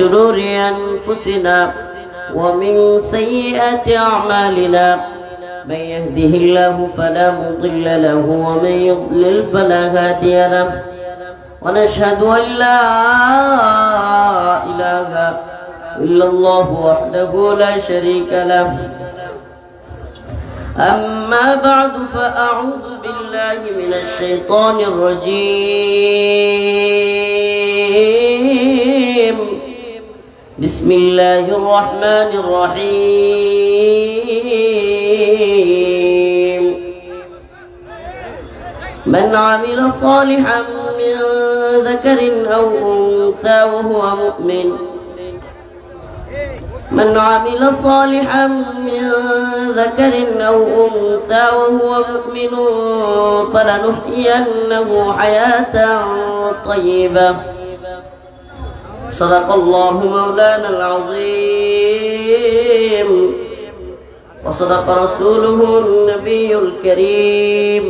شرور أنفسنا ومن سيئات أعمالنا من يهده الله فلا مضل له ومن يضلل فلا هادي له ونشهد أن لا إله إلا الله وحده لا شريك له أما بعد فأعوذ بالله من الشيطان الرجيم بسم الله الرحمن الرحيم من عمل صالحا من ذكر أو أنثى وهو مؤمن من عمل صالحا من ذكر أو أنثى وهو مؤمن فلنحيينه حياة طيبة صدق الله مولانا العظيم وصدق رسوله النبي الكريم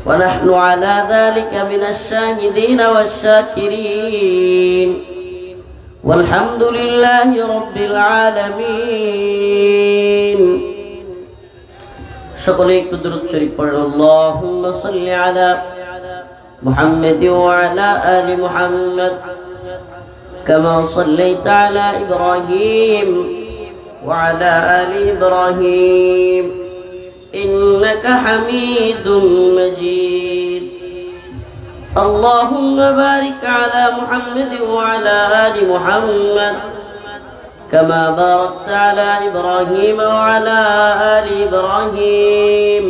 ونحن على ذلك من الشاهدين والشاكرين والحمد لله رب العالمين شكرا درود شريف اللهم صل على محمد وعلى آل محمد كما صليت على إبراهيم وعلى آل إبراهيم إنك حميد مجيد اللهم بارك على محمد وعلى آل محمد كما باركت على إبراهيم وعلى آل إبراهيم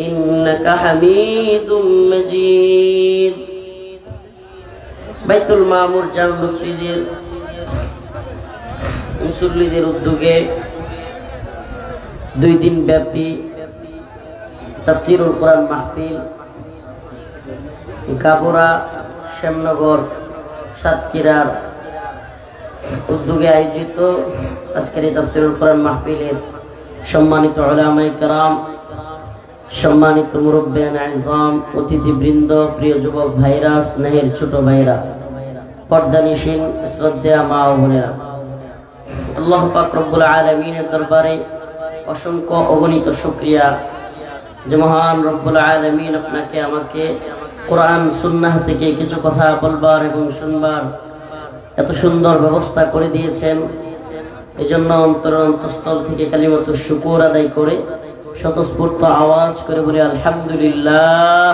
إنك حميد مجيد بيت المعمور জামে মসজিদের মুসল্লিদের উদ্যোগে 2 দিন ব্যাপী তাফসীরুল কোরআন মাহফিল গাবুরা শ্যামনগর সাতক্ষীরার উদ্যোগে আয়োজিত আজকের এই তাফসীরুল কোরআন মাহফিলের সম্মানিত উলামায়ে কেরাম, সম্মানিত মুরব্বিয়ান আযম, অতিথিবৃন্দ, প্রিয় যুবক ভাইরা, স্নেহের ছোট ভাইরা, পর্দানিশীন শ্রদ্ধেয় মা ও বোনেরা, আল্লাহ পাক রব্বুল আলামিনের দরবারে অসংখ্য অগণিত শুকরিয়া যে মহান রব্বুল আলামিন আপনাকে আমাকে কোরআন সুন্নাহ থেকে কিছু কথা বলবার এবং শুনবার এত সুন্দর ব্যবস্থা করে দিয়েছেন। এজন্য অন্তরস্থল থেকে কালিমাতুশ শুকর আদায় করে স্বতঃস্ফূর্ত আওয়াজ করে বলি আলহামদুলিল্লাহ।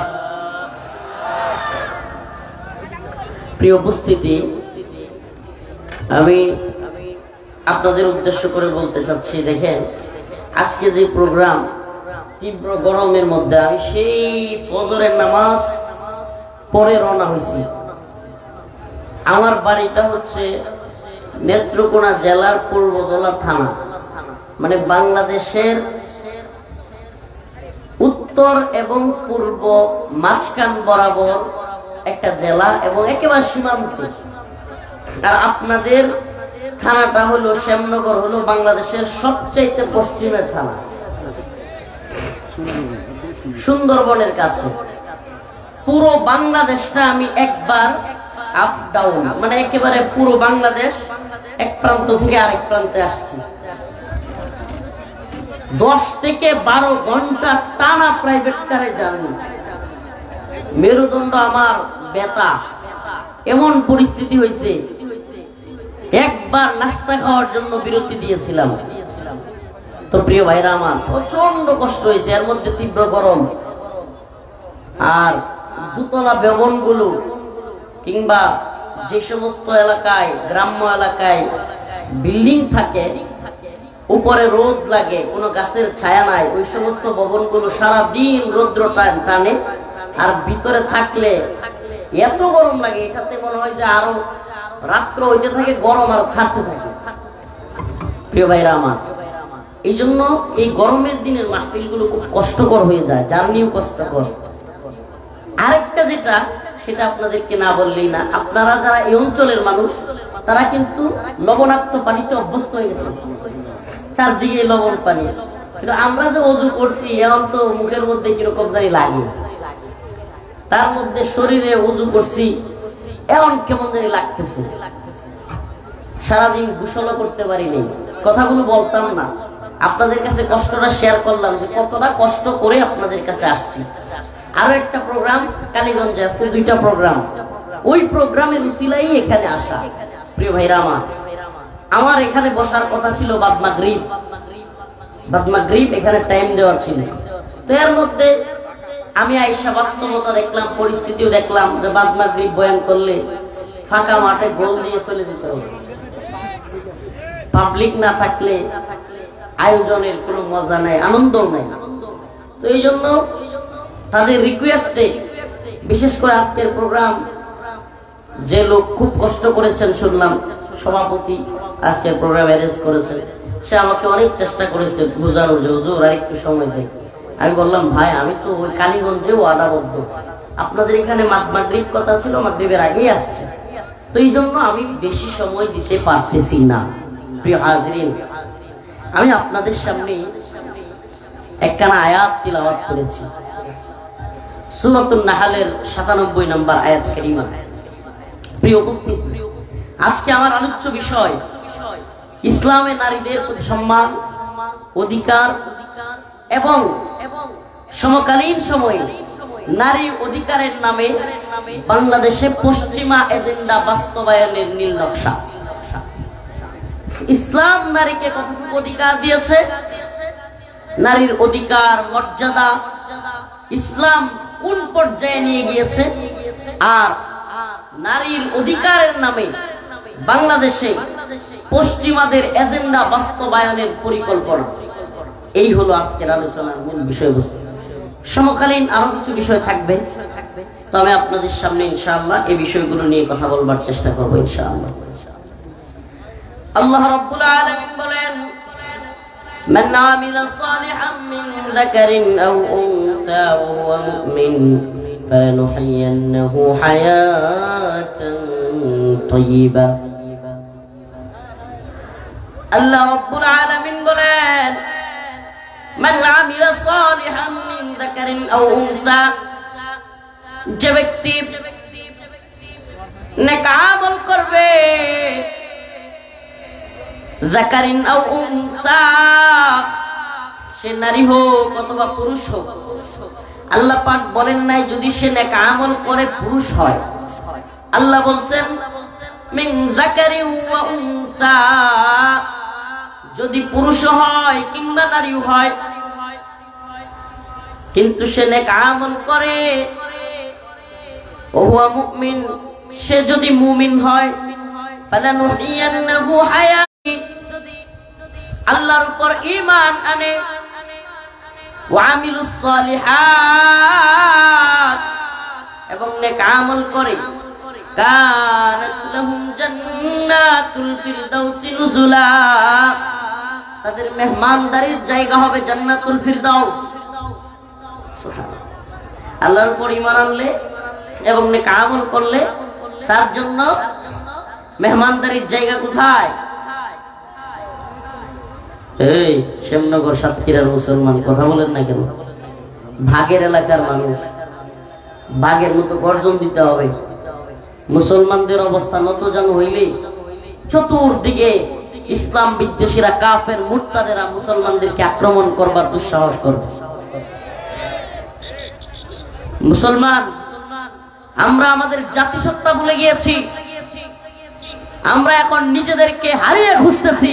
প্রিয় উপস্থিতি, আমি আপনাদের উদ্দেশ্য করে বলতে চাচ্ছি, দেখেন আজকে যে প্রোগ্রাম, তীব্র গরমের মধ্যে আমি সেই ফজরের নামাজ পরে রওনা হয়েছি। আমার বাড়িটা হচ্ছে নেত্রকোনা জেলার পূর্বদলা থানা, মানে বাংলাদেশের উত্তর এবং পূর্ব মাঝখান বরাবর একটা জেলা এবং একেবারে সীমান্তে। আর আপনাদের থানাটা হলো শ্যামনগর, হলো বাংলাদেশের সবচাইতে পশ্চিমের থানা, সুন্দরবনের কাছে। পুরো বাংলাদেশটা আমি একবার আপ ডাউন, মানে একেবারে পুরো বাংলাদেশ এক প্রান্ত থেকে আরেক প্রান্তে আসছি। 10 থেকে 12 ঘন্টা টানা প্রাইভেট কারে জার্নি। মেরুদণ্ড আমার ব্যথা, এমন পরিস্থিতি হয়েছে একবার নাস্তা খাওয়ার জন্য বিরতি দিয়েছিলাম। তো প্রিয় ভাইরা আমার, প্রচন্ড কষ্ট হয়েছে, এর মধ্যে তীব্র গরম। আর দুতলা ভবনগুলো কিংবা যে সমস্ত এলাকায়, গ্রাম্য এলাকায় বিল্ডিং থাকে, উপরে রোদ লাগে, কোনো গাছের ছায়া নাই, ওই সমস্ত ভবনগুলো সারাদিন রৌদ্র টানে। আর ভিতরে থাকলে এত গরম লাগে, এটাতে মনে হয় যে আরো রাত্র হইতে থাকে, গরম আরো ছাড়তে থাকে। প্রিয় ভাইরা আমার, এই জন্য এই গরমের দিনের মাহফিলগুলো খুব কষ্টকর হয়ে যায়, জার্নিও কষ্টকর। আরেকটা যেটা, সেটা আপনাদেরকে না বললেই না, আপনারা যারা এই অঞ্চলের মানুষ তারা কিন্তু লবণাক্ত পানিতে অভ্যস্ত হয়ে গেছে, চারদিকে লবণ পানি। কিন্তু আমরা যে ওযু করছি, এখন তো মুখের মধ্যে কিরকম জানি লাগে, তার মধ্যে শরীরে ওযু করছি, এমন কেমন জানি লাগতেছে। সারাদিন গোসলও করতে পারিনি, কথাগুলো বলতাম না, আপনাদের কাছে কষ্টটা শেয়ার করলাম যে কতটা কষ্ট করে আপনাদের কাছে আসছি। আরো একটা প্রোগ্রাম কালীগঞ্জে, আজকে 2টা প্রোগ্রাম, ওই প্রোগ্রামের উসিলাই এখানে আসা। প্রিয় ভাইরা আমার এখানে বসার কথা ছিল বাদ মাগরিব, এখানে টাইম দেওয়া ছিল। তো এর মধ্যে আমি আইসা বাস্তবতা দেখলাম, পরিস্থিতিও দেখলাম যে বাদ মাগরিব বয়ান করলে ফাঁকা মাঠে গোল দিয়ে চলে যেতে হবে, পাবলিক না থাকলে আয়োজনের কোনো মজা নাই, আনন্দও নাই। তো এই জন্য তাদের রিকোয়েস্টে, বিশেষ করে আজকের প্রোগ্রাম যে লোক খুব কষ্ট করেছেন শুনলাম, সভাপতি আজকের প্রোগ্রাম অ্যারেঞ্জ করেছেন, সে আমাকে অনেক চেষ্টা করেছে বোঝানোর যে হুজুর আর একটু সময় দেয়। আমি বললাম ভাই আমি তো ওই কালীগঞ্জেও আদাবদ্ধ, আপনাদের এখানে মাগরিব কথা ছিল, মাগরিবের আগেই আসছে, তো এই জন্য আমি বেশি সময় দিতে পারতেছি না। প্রিয় হাজরিন, আমি আপনাদের সামনে একখানা আয়াত তিলাওয়াত করেছি, সূরাতুন নাহলের 97 নম্বর আয়াত কারিমা। প্রিয় উপস্থিতি, আজকে আমার আলোচ্য বিষয় ইসলামে নারীদের প্রতি সম্মান, অধিকার এবং সমকালীন সময়ে নারী অধিকারের নামে বাংলাদেশে পশ্চিমা এজেন্ডা বাস্তবায়নের নীল নকশা। ইসলাম নারীকে কতটুকু অধিকার দিয়েছে, নারীর অধিকার মর্যাদা ইসলাম কোন পর্যায়ে নিয়ে গিয়েছে, আর নারীর অধিকারের নামে বাংলাদেশে পশ্চিমাদের এজেন্ডা বাস্তবায়নের পরিকল্পনা, এই হলো আজকের আলোচনার মূল বিষয়বস্তু। সমকালীন আরো কিছু বিষয় থাকবে, তো আমি আপনাদের সামনে ইনশাআল্লাহ এই বিষয়গুলো নিয়ে কথা বলবার চেষ্টা করবো ইনশাআল্লাহ। আল্লাহ রাব্বুল আলামিন বলেন, মান আমিলা সালিহান মিন যাকারিন আও উনসা ওয়া হুয়া মুমিন ফালানুহয়িন্নাহু হায়াতান তাইয়্যিবা। আল্লাহ রাব্বুল আলামিন বলেন, মান আমিলা সালিহান মিন যাকারিন আও উনসা, যে ব্যক্তি নেক আমল করবে, যাকারিন আও উনসা, সে নারী হোক অথবা পুরুষ হোক। আল্লাহ পাক বলেন নাই যদি সে নেক আমল করে পুরুষ হয়, আল্লাহ বলছেন মিন যাকারিন ওয়া উনসা, যদি পুরুষ হয় কিংবা নারী হয়, কিন্তু সে নেক আমল করে, ও হুয়া মুমিন, সে যদি মুমিন হয়, ফালানুহয়িন্নাহু হায়াত, আল্লাহর উপর ঈমান আনে, ওয়া আমিলুস সালিহাত, এবং নেক আমল করে, কানাত লাহুম জান্নাতুল ফিরদাউসি নুজুলা, তাদের মেহমানদারির জায়গা হবে জান্নাতুল ফিরদাউস। সুবহানাল্লাহ। আল্লাহর উপর ঈমান আনলে এবং নেক আমল করলে তার জন্য মেহমানদারির জায়গা কোথায়? এই শ্যামনগর সাতক্ষীরার মুসলমান কথা বলেন না কেন? ভাগের এলাকার মানুষ, ভাগের মতো গর্জন দিতে হবে। মুসলমানদের অবস্থা নতজানু হইলে চতুর্দিকে ইসলাম বিদ্বেষীরা, কাফের মুরতাদেরা মুসলমানদেরকে আক্রমণ করবার দুঃসাহস করবে। মুসলমান আমরা আমাদের জাতিসত্তা ভুলে গিয়েছি, আমরা এখন নিজেদেরকে হারিয়ে খুঁজতেছি।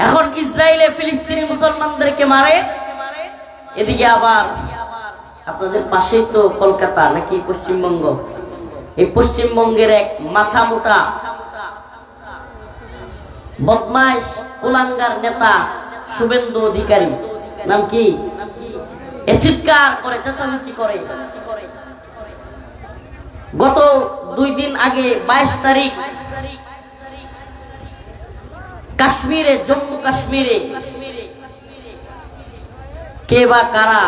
এখন ইসরায়েলে ফিলিস্তিনি মুসলমানদেরকে মারে, এদিকে আবার আপনাদের পাশেই তো কলকাতা নাকি পশ্চিমবঙ্গ, এই পশ্চিমবঙ্গের এক মাথা মোটা বদমাইশ কুলাঙ্গার নেতা শুভেন্দু অধিকারী, নাম কি, এ চিৎকার করে চেঁচামেচি করে। গত 2 দিন আগে 22 তারিখ কাশ্মীরে, জম্মু কাশ্মীরে কে বা কারা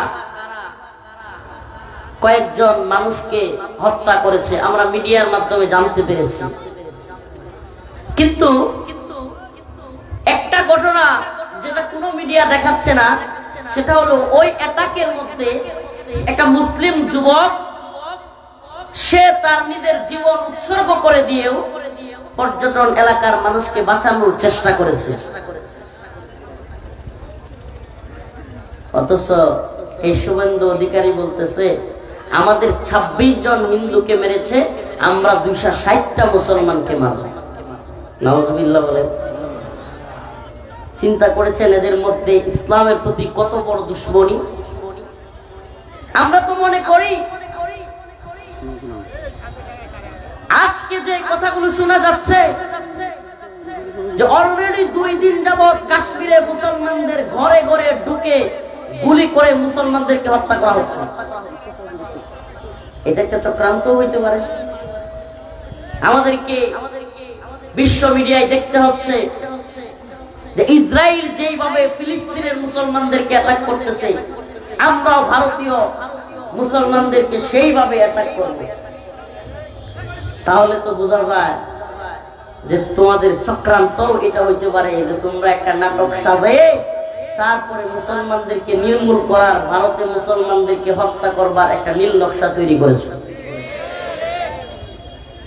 কয়েকজন মানুষকে হত্যা করেছে, আমরা মিডিয়ার মাধ্যমে জানতে পেরেছি। কিন্তু একটা ঘটনা যেটা কোনো মিডিয়া দেখাচ্ছে না, সেটা হলো ওই অ্যাটাকের মধ্যে একটা মুসলিম যুবক সে তার নিজের জীবন উৎসর্গ করে দিয়েও পর্যটন এলাকার মানুষকে বাঁচানোর চেষ্টা করেছে। অথচ এই শুভেন্দু অধিকারী বলতেছে আমাদের 26 জন হিন্দুকে মেরেছে, আমরা 260টা মুসলমানকে মারব। নাউজুবিল্লাহ বলেন। চিন্তা করেছেন এদের মধ্যে ইসলামের প্রতি কত বড় দুশ্মনী? আমরা তো মনে করি আজকে যে কথাগুলো শোনা যাচ্ছে যে অলরেডি 2 দিন যাবৎ কাশ্মীরে মুসলমানদের ঘরে ঘরে ঢুকে গুলি করে মুসলমানদেরকে হত্যা করা হচ্ছে, এটা একটা চক্রান্ত হইতে পারে। আমাদেরকে বিশ্ব মিডিয়ায় দেখতে হচ্ছে যে ইসরায়েল যেভাবে ফিলিস্তিনের মুসলমানদেরকে অ্যাটাক করতেছে, আমরাও ভারতীয় মুসলমানদেরকে সেইভাবে অ্যাটাক করব। তাহলে তো বোঝা যায় যে তোমাদের চক্রান্ত এটা হইতে পারে যে তোমরা একটা নাটক সাজিয়ে তারপরে মুসলমানদেরকে নির্মূল করার, ভারতে মুসলমানদেরকে হত্যা করবার একটা নীল নকশা তৈরি করেছে।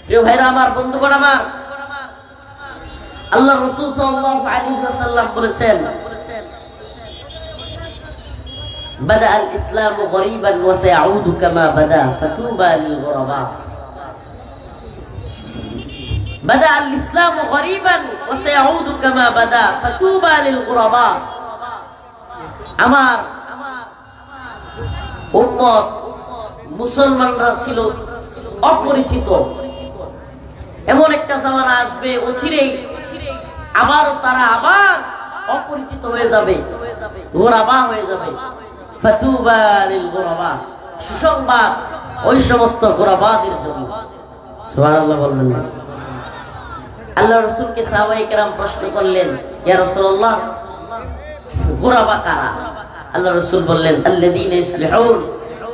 প্রিয় ভাইরা আমার, বন্ধুগণ আমার, আল্লাহ রাসূল সাল্লাল্লাহু আলাইহি ওয়াসাল্লাম বলেছেন বাদা আল ইসলামু গরীবান ওয়া সায়াউদু কামা বাদা ফাতুবা লিল গুরাবা। বাদা আল ইসলামু গরীবান ওয়া সায়াউদু কামা বাদা ফাতুবা লিল গুরাবা। আমার উম্মত মুসলমানরা ছিল অপরিচিত, এমন একটা জামানা আসবে অচিরেই আবারও তারা আবার অপরিচিত হয়ে যাবে, গোরাবা হয়ে যাবে। ফাতুবা লিল গোরাবা, সুসংবাদ ওই সমস্ত গোরাবাদের জন্য। সুবহানাল্লাহ বললেন না? আল্লাহ রাসূলকে সাহাবায়ে কেরাম প্রশ্ন করলেন, ইয়া রাসূলুল্লাহ, গোরাবা কারা? আল্লাহ রাসূল বললেন আল্লাযীনা ইসলিহুন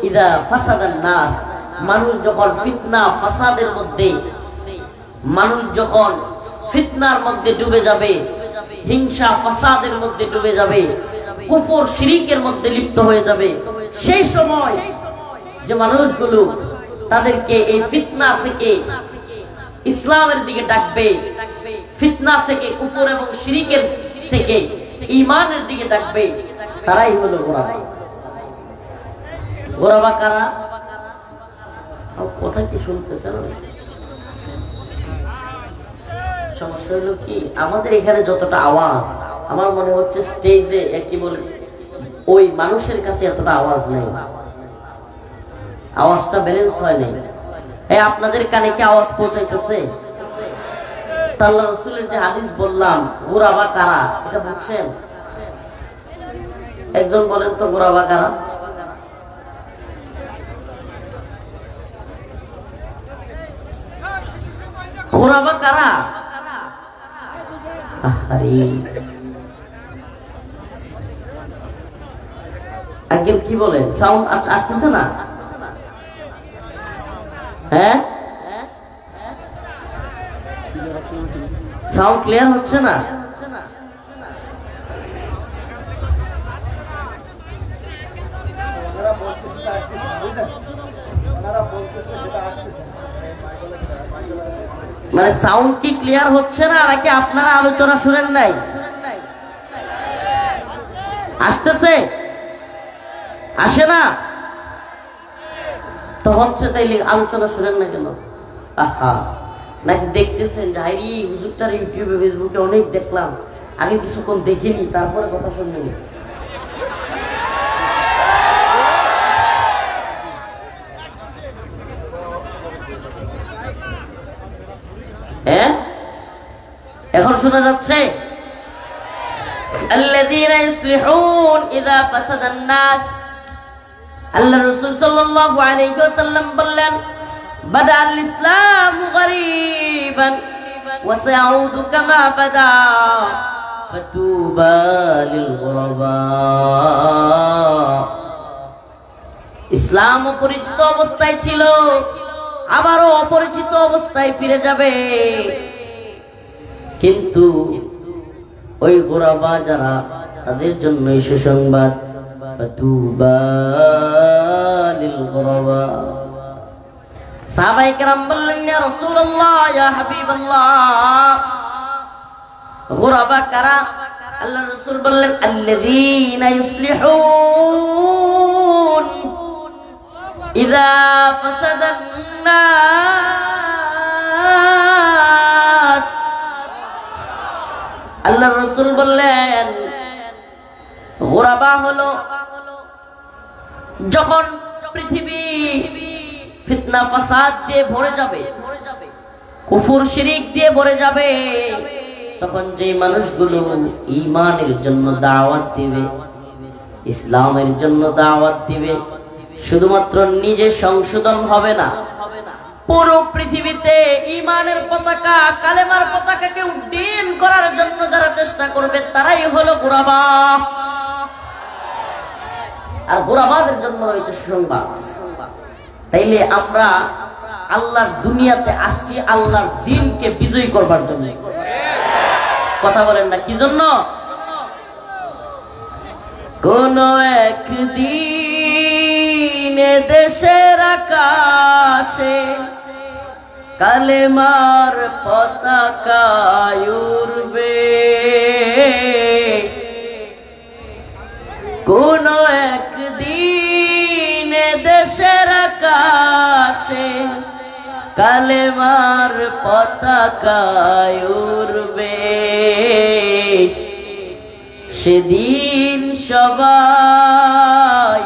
ইযা ফাসাদান নাস। মানুষ যখন ফিতনা ফাসাদের মধ্যে, মানুষ যখন ফিতনার মধ্যে ডুবে যাবে, হিংসা ফাসাদের মধ্যে ডুবে যাবে, কুফর শিরকের মধ্যে লিপ্ত হয়ে যাবে, সেই সময় যে মানুষগুলো তাদেরকে এই ফিতনা থেকে ইসলামের দিকে ডাকবে, ফিতনা থেকে কুফর এবং শিরকের থেকে ঈমানের দিকে ডাকবে, তারাই হলো গোরাবা। গোরাবা কারা? কথা কি শুনতেছেন? সমস্যা হলো কি, আমাদের এখানে যতটা আওয়াজ, আমার মনে হচ্ছে স্টেজে কি বলে ওই মানুষের কাছে এতটা আওয়াজ নেই, আওয়াজটা ব্যালেন্স হয় নাই। আপনাদের কানে কি আওয়াজ পৌঁছাইতেছে? আল্লাহ রাসূলের যে হাদিস বললাম, গোরাবা কারা, এটা বুঝছেন? একজন বলেন তো গোরাবা কারা? গোরাবা কারা? আগে কি বলেন? সাউন্ড আসতেছে না? হ্যাঁ, সাউন্ড ক্লিয়ার হচ্ছে না? মানে সাউন্ড কি ক্লিয়ার হচ্ছে না, নাকি আপনারা আলোচনা শুনেন নাই? আসতেছে? আসে না? তো হচ্ছে তাইলে আলোচনা শুনেন না কেন? আহা, নাকি দেখতেছেন যাইরি হুজুরটার ইউটিউবে ফেসবুকে অনেক দেখলাম, আগে কিছুক্ষণ দেখিনি, তারপরে কথা শুনবেন। হ্যাঁ, এখন শোনা যাচ্ছে? আল্লাযীনা ইসলিহুন ইযা ফাসাদান নাস। আল্লাহ রাসূল সাল্লাল্লাহু আলাইহি ওয়াসাল্লাম বললেন বাদা আল ইসলামু গরীবান ওয়া সায়াউদু কামা বাদা ফাতুবা লিল গুরাবা। ইসলাম অপরিচিত অবস্থায় ছিল, আবারও অপরিচিত অবস্থায় ফিরে যাবে, কিন্তু ওই গোরাবা যারা, তাদের জন্য সুসংবাদ। ফাতুবা লিল গুরাবা। সাহাবায়ে কেরাম বললেন, ইয়া রাসূলুল্লাহ, ইয়া হাবিবাল্লাহ, গুরাবা কারা? আল্লাহর রাসূল বললেন, আল্লাযীনা ইউসলিহুন ইযা ফাসাদান নাস। আল্লাহর রাসূল বললেন, গুরাবা হলো যখন পৃথিবী ফিতনা ফাসাদ দিয়ে ভরে যাবে, কুফর শিরিক দিয়ে ভরে যাবে, তখন যে মানুষগুলো ঈমানের জন্য দাওয়াত দিবে, ইসলামের জন্য দাওয়াত দিবে, শুধুমাত্র নিজে সংশোধন হবে না, পুরো পৃথিবীতে ঈমানের পতাকা, কালেমার পতাকাকে উড্ডীন করার জন্য যারা চেষ্টা করবে তারাই হলো গুরাবা। আর গুরাবাদের জন্য রয়েছে সুসংবাদ। তাইলে আমরা আল্লাহর দুনিয়াতে আসছি আল্লাহর দ্বীনকে বিজয়ী করবার জন্য। কথা বলেন না, কি জন্য? কোন একদিন দেশের আকাশে কালেমার পতাকা উড়বে, কোন একদিন দেশের আকাশে কালেমার পতাকা উড়বে, সেদিন সবাই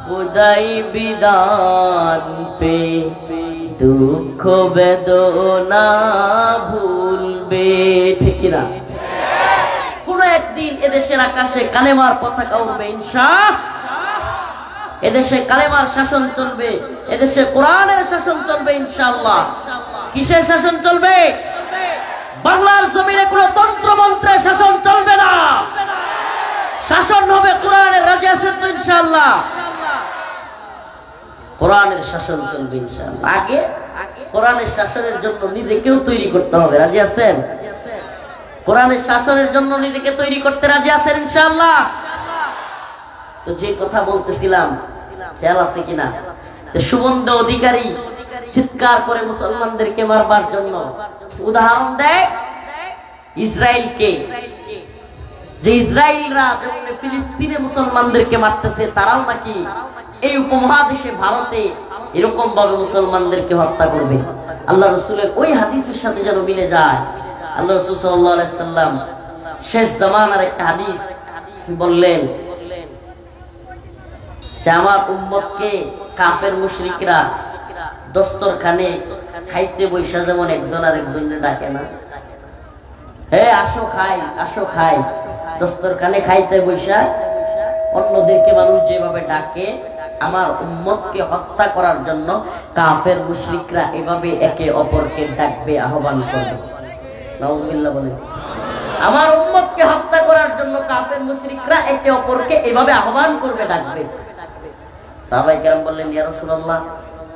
খোদাই বিধান পে দুঃখ বেদনা ভুলবে। ঠিক না? কোন একদিন এদেশের আকাশে কালেমার পতাকা উড়বে ইনশাআল্লাহ। এদেশে কালেমার শাসন চলবে, এদেশে কোরআনের শাসন চলবে ইনশাআল্লাহ। কিসের শাসন চলবে? বাংলার জমিনে কোন তন্ত্র মন্ত্রের শাসন চলবে না, শাসন হবে কোরআনের। রাজি আছেন তো ইনশাআল্লাহ? কোরআনের শাসন চলবে ইনশাআল্লাহ। আগে কোরআনের শাসনের জন্য নিজেকেও তৈরি করতে হবে। রাজি আছেন? কোরআনের শাসনের জন্য নিজেকে তৈরি করতে রাজি আছেন ইনশাআল্লাহ? তো যে কথা বলতেছিলাম খেয়াল আছে কিনা? শুভেন্দু অধিকারী চিৎকার করে মুসলমানদেরকে মারবার জন্য উদাহরণ দেয় ইসরায়েলকে, যে ইসরায়েলরা যেমন ফিলিস্তিনে মুসলমানদেরকে মারতেছে, তারাও নাকি এই উপমহাদেশে ভারতে এরকম ভাবে মুসলমানদেরকে হত্যা করবে। আল্লাহ রসুলের ওই হাদিসের সাথে যেন মিলে যায়। আল্লাহ রসুল সাল্লাল্লাহু আলাইহি সাল্লাম শেষ জামানার একটা হাদিস বললেন যে আমার উম্মতকে কাফের মুশরিকরা দস্তরখানে খাইতে বৈশা যেমন একজন আর একজনের ডাকে না, হে আসো খাই, আসো খাই, দস্তরখানে খাইতে বৈশা অন্যদেরকে মানুষ যেভাবে ডাকে, আমার উম্মতকে হত্যা করার জন্য কাফের মুশরিকরা এভাবে একে অপরকে ডাকবে, আহ্বান করবে। নাউযুবিল্লাহ বলেন। আমার উম্মতকে হত্যা করার জন্য কাফের মুশরিকরা একে অপরকে এভাবে আহ্বান করবে, ডাকবে। সাহাবায়ে কেরাম বললেন, ইয়া রাসূলুল্লাহ,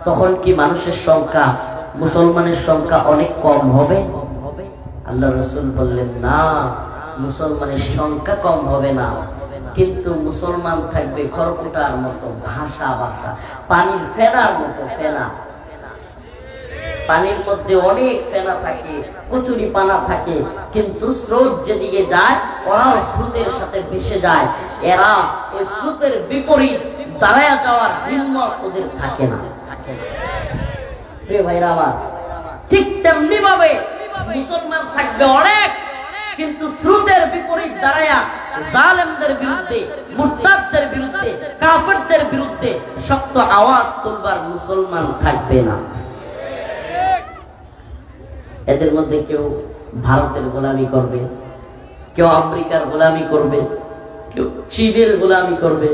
তখন কি মানুষের সংখ্যা, মুসলমানের সংখ্যা অনেক কম হবে? আল্লাহ রাসূল বললেন, না, মুসলমানের সংখ্যা কম হবে না, কিন্তু মুসলমান থাকবে খড়কুটার মতো, ভাষা ভাষা, পানির ফেনার মতো ফেনা। পানির মধ্যে অনেক ফেনা থাকে, কচুরি পানা থাকে, কিন্তু স্রোত যেদিকে যায় ওরাও স্রোতের সাথে ভেসে যায়। এরা এই স্রোতের বিপরীত দাঁড়ায়া যাওয়ার হিম্মত ওদের থাকে না। প্রিয় ভাইরা আমার, ঠিক তেমনি ভাবে মুসলমান থাকবে অনেক, কিন্তু স্রোতের বিপরীত দাঁড়ায়া জালেমদের বিরুদ্ধে, মুরতাদদের বিরুদ্ধে, কাফেরদের বিরুদ্ধে শক্ত আওয়াজ তুলবার মুসলমান থাকবে না। এদের মধ্যে কেউ ভারতের গোলামি করবে, কেউ আমেরিকার গোলামি করবে, কেউ চীনের গোলামি করবে।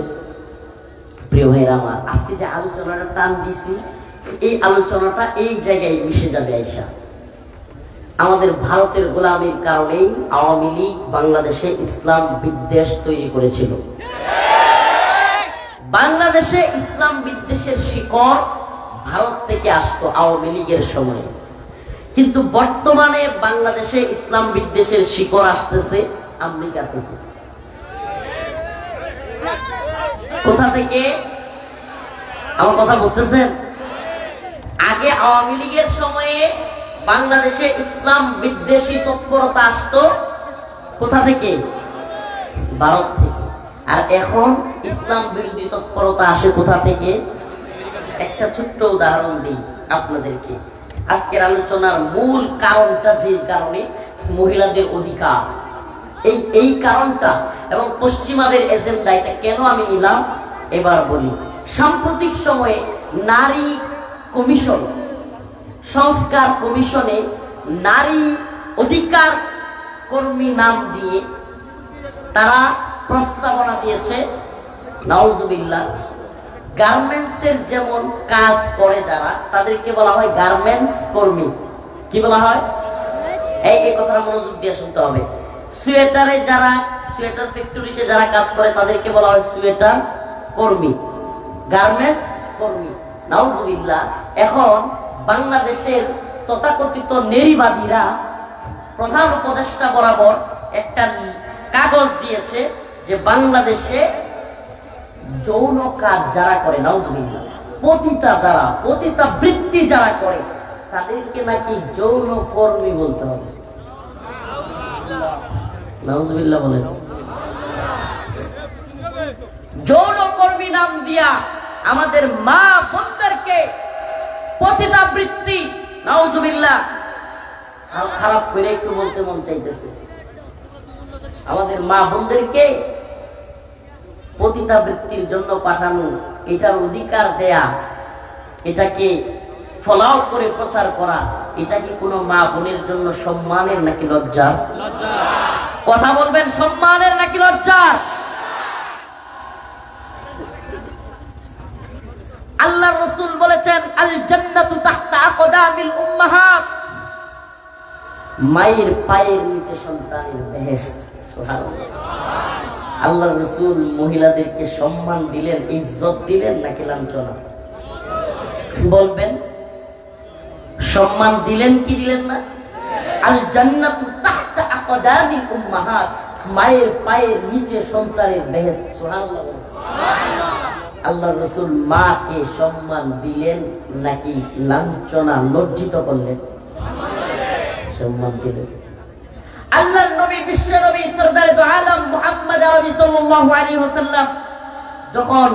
প্রিয় ভাইরা আমার, আজকে যে আলোচনাটা টান দিছি, এই আলোচনাটা এই জায়গায় মিশে যাবে আইসা। আমাদের ভারতের গোলামির কারণেই আওয়ামী লীগ বাংলাদেশে ইসলাম বিদ্বেষ তৈরি করেছিল। বাংলাদেশে ইসলাম বিদ্বেষের শিকড় ভারত থেকে আসতো আওয়ামী লীগের সময়, কিন্তু বর্তমানে বাংলাদেশে ইসলাম বিদ্বেষের শিকড় আসতেছে আমেরিকা থেকে। কোথা থেকে? আমার কথা বুঝতেছেন? আগে আওয়ামী লীগের সময়ে বাংলাদেশে ইসলাম বিদ্বেষী তৎপরতা আসতো কোথা থেকে? ভারত থেকে। আর এখন ইসলাম বিরোধী তৎপরতা আসে কোথা থেকে? একটা ছোট্ট উদাহরণ দিই আপনাদেরকে। আজকের আলোচনার মূল কারণটা, যে কারণে মহিলাদের অধিকার, এই কারণটা এবং পশ্চিমাদের এজেন্ডা, এটা কেন আমি নিলাম এবার বলি। সাম্প্রতিক সময়ে নারী কমিশন, সংস্কার কমিশনে নারী অধিকার কর্মী নাম দিয়ে তারা প্রস্তাবনা দিয়েছে, নাউজুবিল্লাহ, গার্মেন্টসের যেমন কাজ করে যারা, তাদেরকে বলা হয় গার্মেন্টস কর্মী। কি বলা হয়? এই কথাটা মনোযোগ দিয়ে শুনতে হবে। সোয়েটারে যারা, সোয়েটার ফ্যাক্টরিতে যারা কাজ করে তাদেরকে বলা হয় সোয়েটার কর্মী, গার্মেন্টস কর্মী। নাউজুবিল্লাহ। এখন বাংলাদেশের তথাকথিত নারীবাদীরা প্রধান উপদেষ্টা বরাবর একটা কাগজ দিয়েছে যে বাংলাদেশে যৌন কাজ যারা করে, নাউজুবিল্লাহ, পতিতা বৃত্তি যারা করে তাদেরকে নাকি যৌন কর্মী বলতে হবে। নাউজুবিল্লাহ বলেন। যৌন কর্মী নাম দিয়া আমাদের মা বোনদেরকে পতিতা বৃত্তি, নাউজুবিল্লাহ, আর খারাপ করে একটু বলতে মন চাইতেছে, আমাদের মা বোনদেরকে পতিতা বৃত্তির জন্য পাঠানো, এটার অধিকার দেয়া, এটাকে ফলাও করে প্রচার করা, এটা কি কোনো মা বোনের জন্য সম্মানের নাকি লজ্জার? কথা বলবেন, সম্মানের নাকি লজ্জার? আল্লাহ রাসূল বলেছেন, আল জান্নাতু তাহতা আকদামিল উম্মাহাত, মায়ের পায়ের নিচে সন্তানের বেহেশত। সুবহানাল্লাহ। আল্লাহ রাসূল মহিলাদেরকে সম্মান দিলেন, ইজ্জত দিলেন নাকি লাঞ্ছনা? বলবেন, সম্মান দিলেন কি দিলেন না? আল জান্নাতু তাহতা আকদামিল উম্মাহাত, মায়ের পায়ের নিচে সন্তানের বেহেশত। সুবহানাল্লাহ। আল্লাহ রাসূল মাকে সম্মান দিলেন নাকি লাঞ্ছনা, লজ্জিত করলেন? সম্মান দিলেন। আল্লাহর নবী, বিশ্ব নবী, সরদার দু আলম মুহাম্মদ আরবি সাল্লাল্লাহু আলাইহি ওয়াসাল্লাম যখন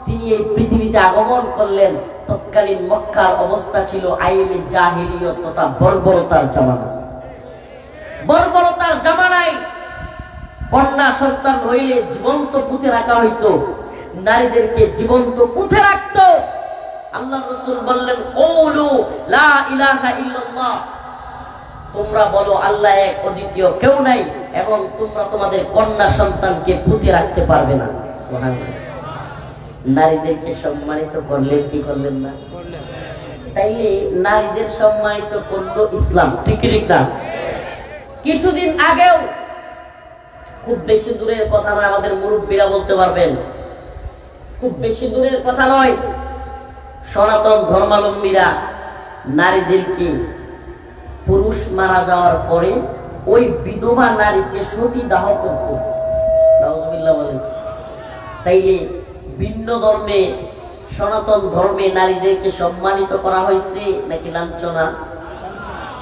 তিনি এই পৃথিবীতে আগমন করলেন, তৎকালীন মক্কার অবস্থা ছিল আইনে জাহিলিয়ত তথা বর্বরতার জামানা। বর্বরতার জামানায় কন্যা সন্তান হইলে জীবন্ত পুঁতে রাখা হইতো, নারীদেরকে জীবন্ত পুঁতে রাখতো। আল্লাহ রাসূল বললেন, কওলু লা ইলাহা ইল্লাল্লাহ, তোমরা বলো আল্লাহ এক, অদ্বিতীয় কেউ নাই, এবং তোমরা তোমাদের কন্যা সন্তানকে পুঁতে রাখতে পারবে না। সুবহানাল্লাহ। নারীদেরকে সম্মানিত করলেন কি করলেন না? তাইলে নারীদের সম্মানিত করলো ইসলাম, ঠিক না? কিছুদিন আগেও, খুব বেশি দূরের কথা নয়, আমাদের মুরব্বীরা বলতে পারবেন, খুব বেশি দূরের কথা নয়, সনাতন ধর্মাবলম্বীরা নারীদেরকে পুরুষ মারা যাওয়ার পরে ওই বিধবা নারীকে সতীদাহ করত। নাউজুবিল্লাহ বলেন। তাইলে ভিন্ন ধর্মে, সনাতন ধর্মে নারীদেরকে সম্মানিত করা হয়েছে নাকি লাঞ্ছনা?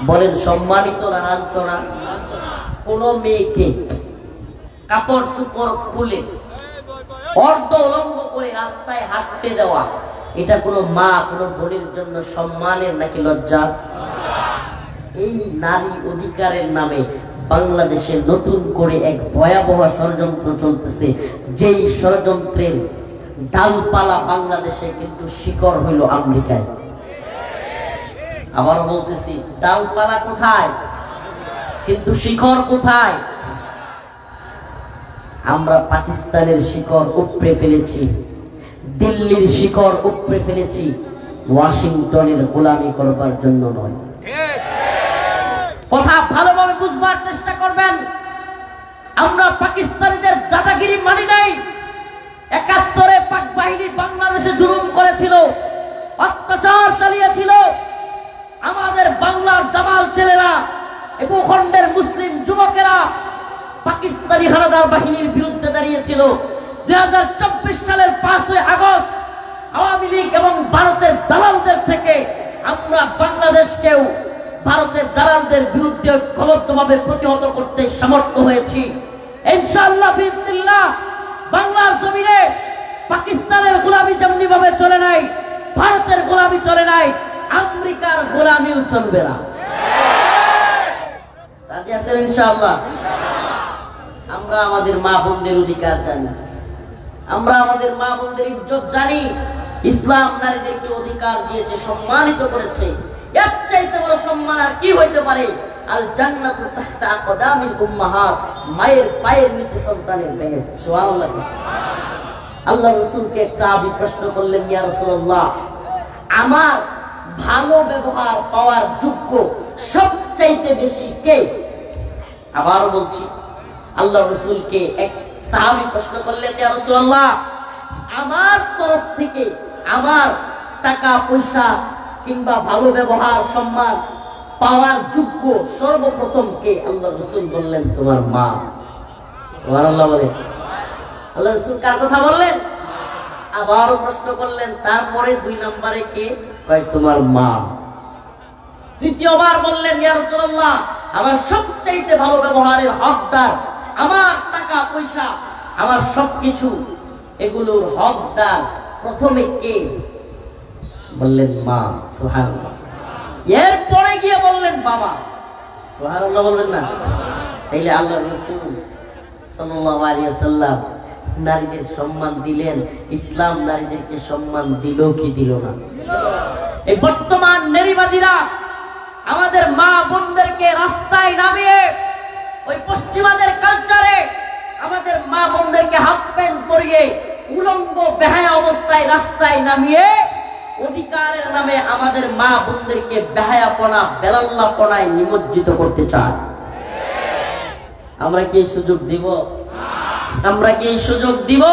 বলেন, সম্মানিত না লাঞ্ছনা? কোন মেয়েকে কাপড় চোপড় খুলে অর্ধ উলঙ্গ করে রাস্তায় হাঁটতে দেওয়া, এটা কোনো মা, কোনো বোনের জন্য সম্মানের নাকি লজ্জা? এই নারী অধিকারের নামে বাংলাদেশে নতুন করে এক ভয়াবহ ষড়যন্ত্র চলতেছে, যেই ষড়যন্ত্রের ডালপালা বাংলাদেশে, কিন্তু শিকড় হইল আমেরিকায়। আবারও বলতেছি, ডালপালা কোথায় কিন্তু শিকড় কোথায়? আমরা পাকিস্তানের শিকড় উপড়ে ফেলেছি, দিল্লির শিকড় উপড়ে ফেলেছি, ওয়াশিংটনের গোলামি করবার জন্য নয়। কথা ভালোভাবে বুঝবার চেষ্টা করবেন। আমরা পাকিস্তানিদের দাদাগিরি মানি নাই। ৭১-এ পাক বাহিনী বাংলাদেশে জুলুম করেছিল, অত্যাচার চালিয়েছিল। আমাদের বাংলার দামাল ছেলেরা, এই ভূখণ্ডের মুসলিম যুবকেরা পাকিস্তানি হানাদার বাহিনীর বিরুদ্ধে দাঁড়িয়েছিল। ২০২৪ সালের ৫ই আগস্ট আওয়ামী লীগ এবং ভারতের দালালদের থেকে আমরা বাংলাদেশকেও ভারতের দালালদের বিরুদ্ধে ঐক্যবদ্ধভাবে প্রতিহত করতে সমর্থ হয়েছি। ইনশাআল্লাহ বিসমিল্লাহ, বাংলার জমিনে পাকিস্তানের গোলামি যেমনি ভাবে চলে নাই, ভারতের গোলামি চলে নাই, আমেরিকার গোলামিও চলবে না। রাজি আছেন ইনশাআল্লাহ? আমরা আমাদের মা বোনদের অধিকার জানি, আমরা আমাদের মা বোনদের ইজ্জত জানি। ইসলাম নারীদেরকে অধিকার দিয়েছে, সম্মানিত করেছে। এর চাইতে বড় সম্মান আর কি হইতে পারে? আল জান্নাতু তাহতা আকদামিল উম্মাহাত, মায়ের পায়ের নিচে সন্তানের বেহেশত। সুবহানাল্লাহ। আল্লাহ রাসূলকে এক সাহাবী প্রশ্ন করলেন, ইয়া রাসূলুল্লাহ, আমার ভালো ব্যবহার পাওয়ার যোগ্য সবচাইতে বেশি কে? আবার বলছি, আল্লাহ রাসূলকে এক সাহাবী প্রশ্ন করলেন, ইয়া রাসূলুল্লাহ, আমার তরফ থেকে আমার টাকা পয়সা কিংবা ভালো ব্যবহার সম্মান পাওয়ার যোগ্য সর্বপ্রথম কে? আল্লাহ রাসূল বললেন, তোমার মা। সুবহানাল্লাহ বলে। আল্লাহ রাসূল কার কথা বললেন? আবারও প্রশ্ন করলেন, তারপরে 2 নম্বরে কে? কয় তোমার মা। তৃতীয়বার বললেন, ইয়া রাসূলুল্লাহ, আমার সবচাইতে ভালো ব্যবহারের হকদার, আমার টাকা পয়সা আমার সবকিছু এগুলোর হকদার প্রথমে কে? বললেন মা। সুবহানাল্লাহ। এরপরে গিয়ে বললেন বাবা। সুবহানাল্লাহ বললেন না? তাইলে আল্লাহ রাসূল সাল্লাল্লাহু আলাইহি ওয়াসাল্লাম নারীদের সম্মান দিলেন, ইসলাম নারীদেরকে সম্মান দিল কি দিল না? এই বর্তমান নারীবাদীরা আমাদের মা বোনদেরকে রাস্তায় নামিয়ে ওই পশ্চিমাদের কালচারে আমাদের মা বোনদেরকে হাফ প্যান্ট পরিয়ে উলঙ্গ বেহায়া অবস্থায় রাস্তায় নামিয়ে অধিকারের নামে আমাদের মা বোনদেরকে বেহায়াপনা বেলাল্লাপনায় নিমজ্জিত করতে চায়। আমরা কি এই সুযোগ দিব? আমরা কি এই সুযোগ দিব?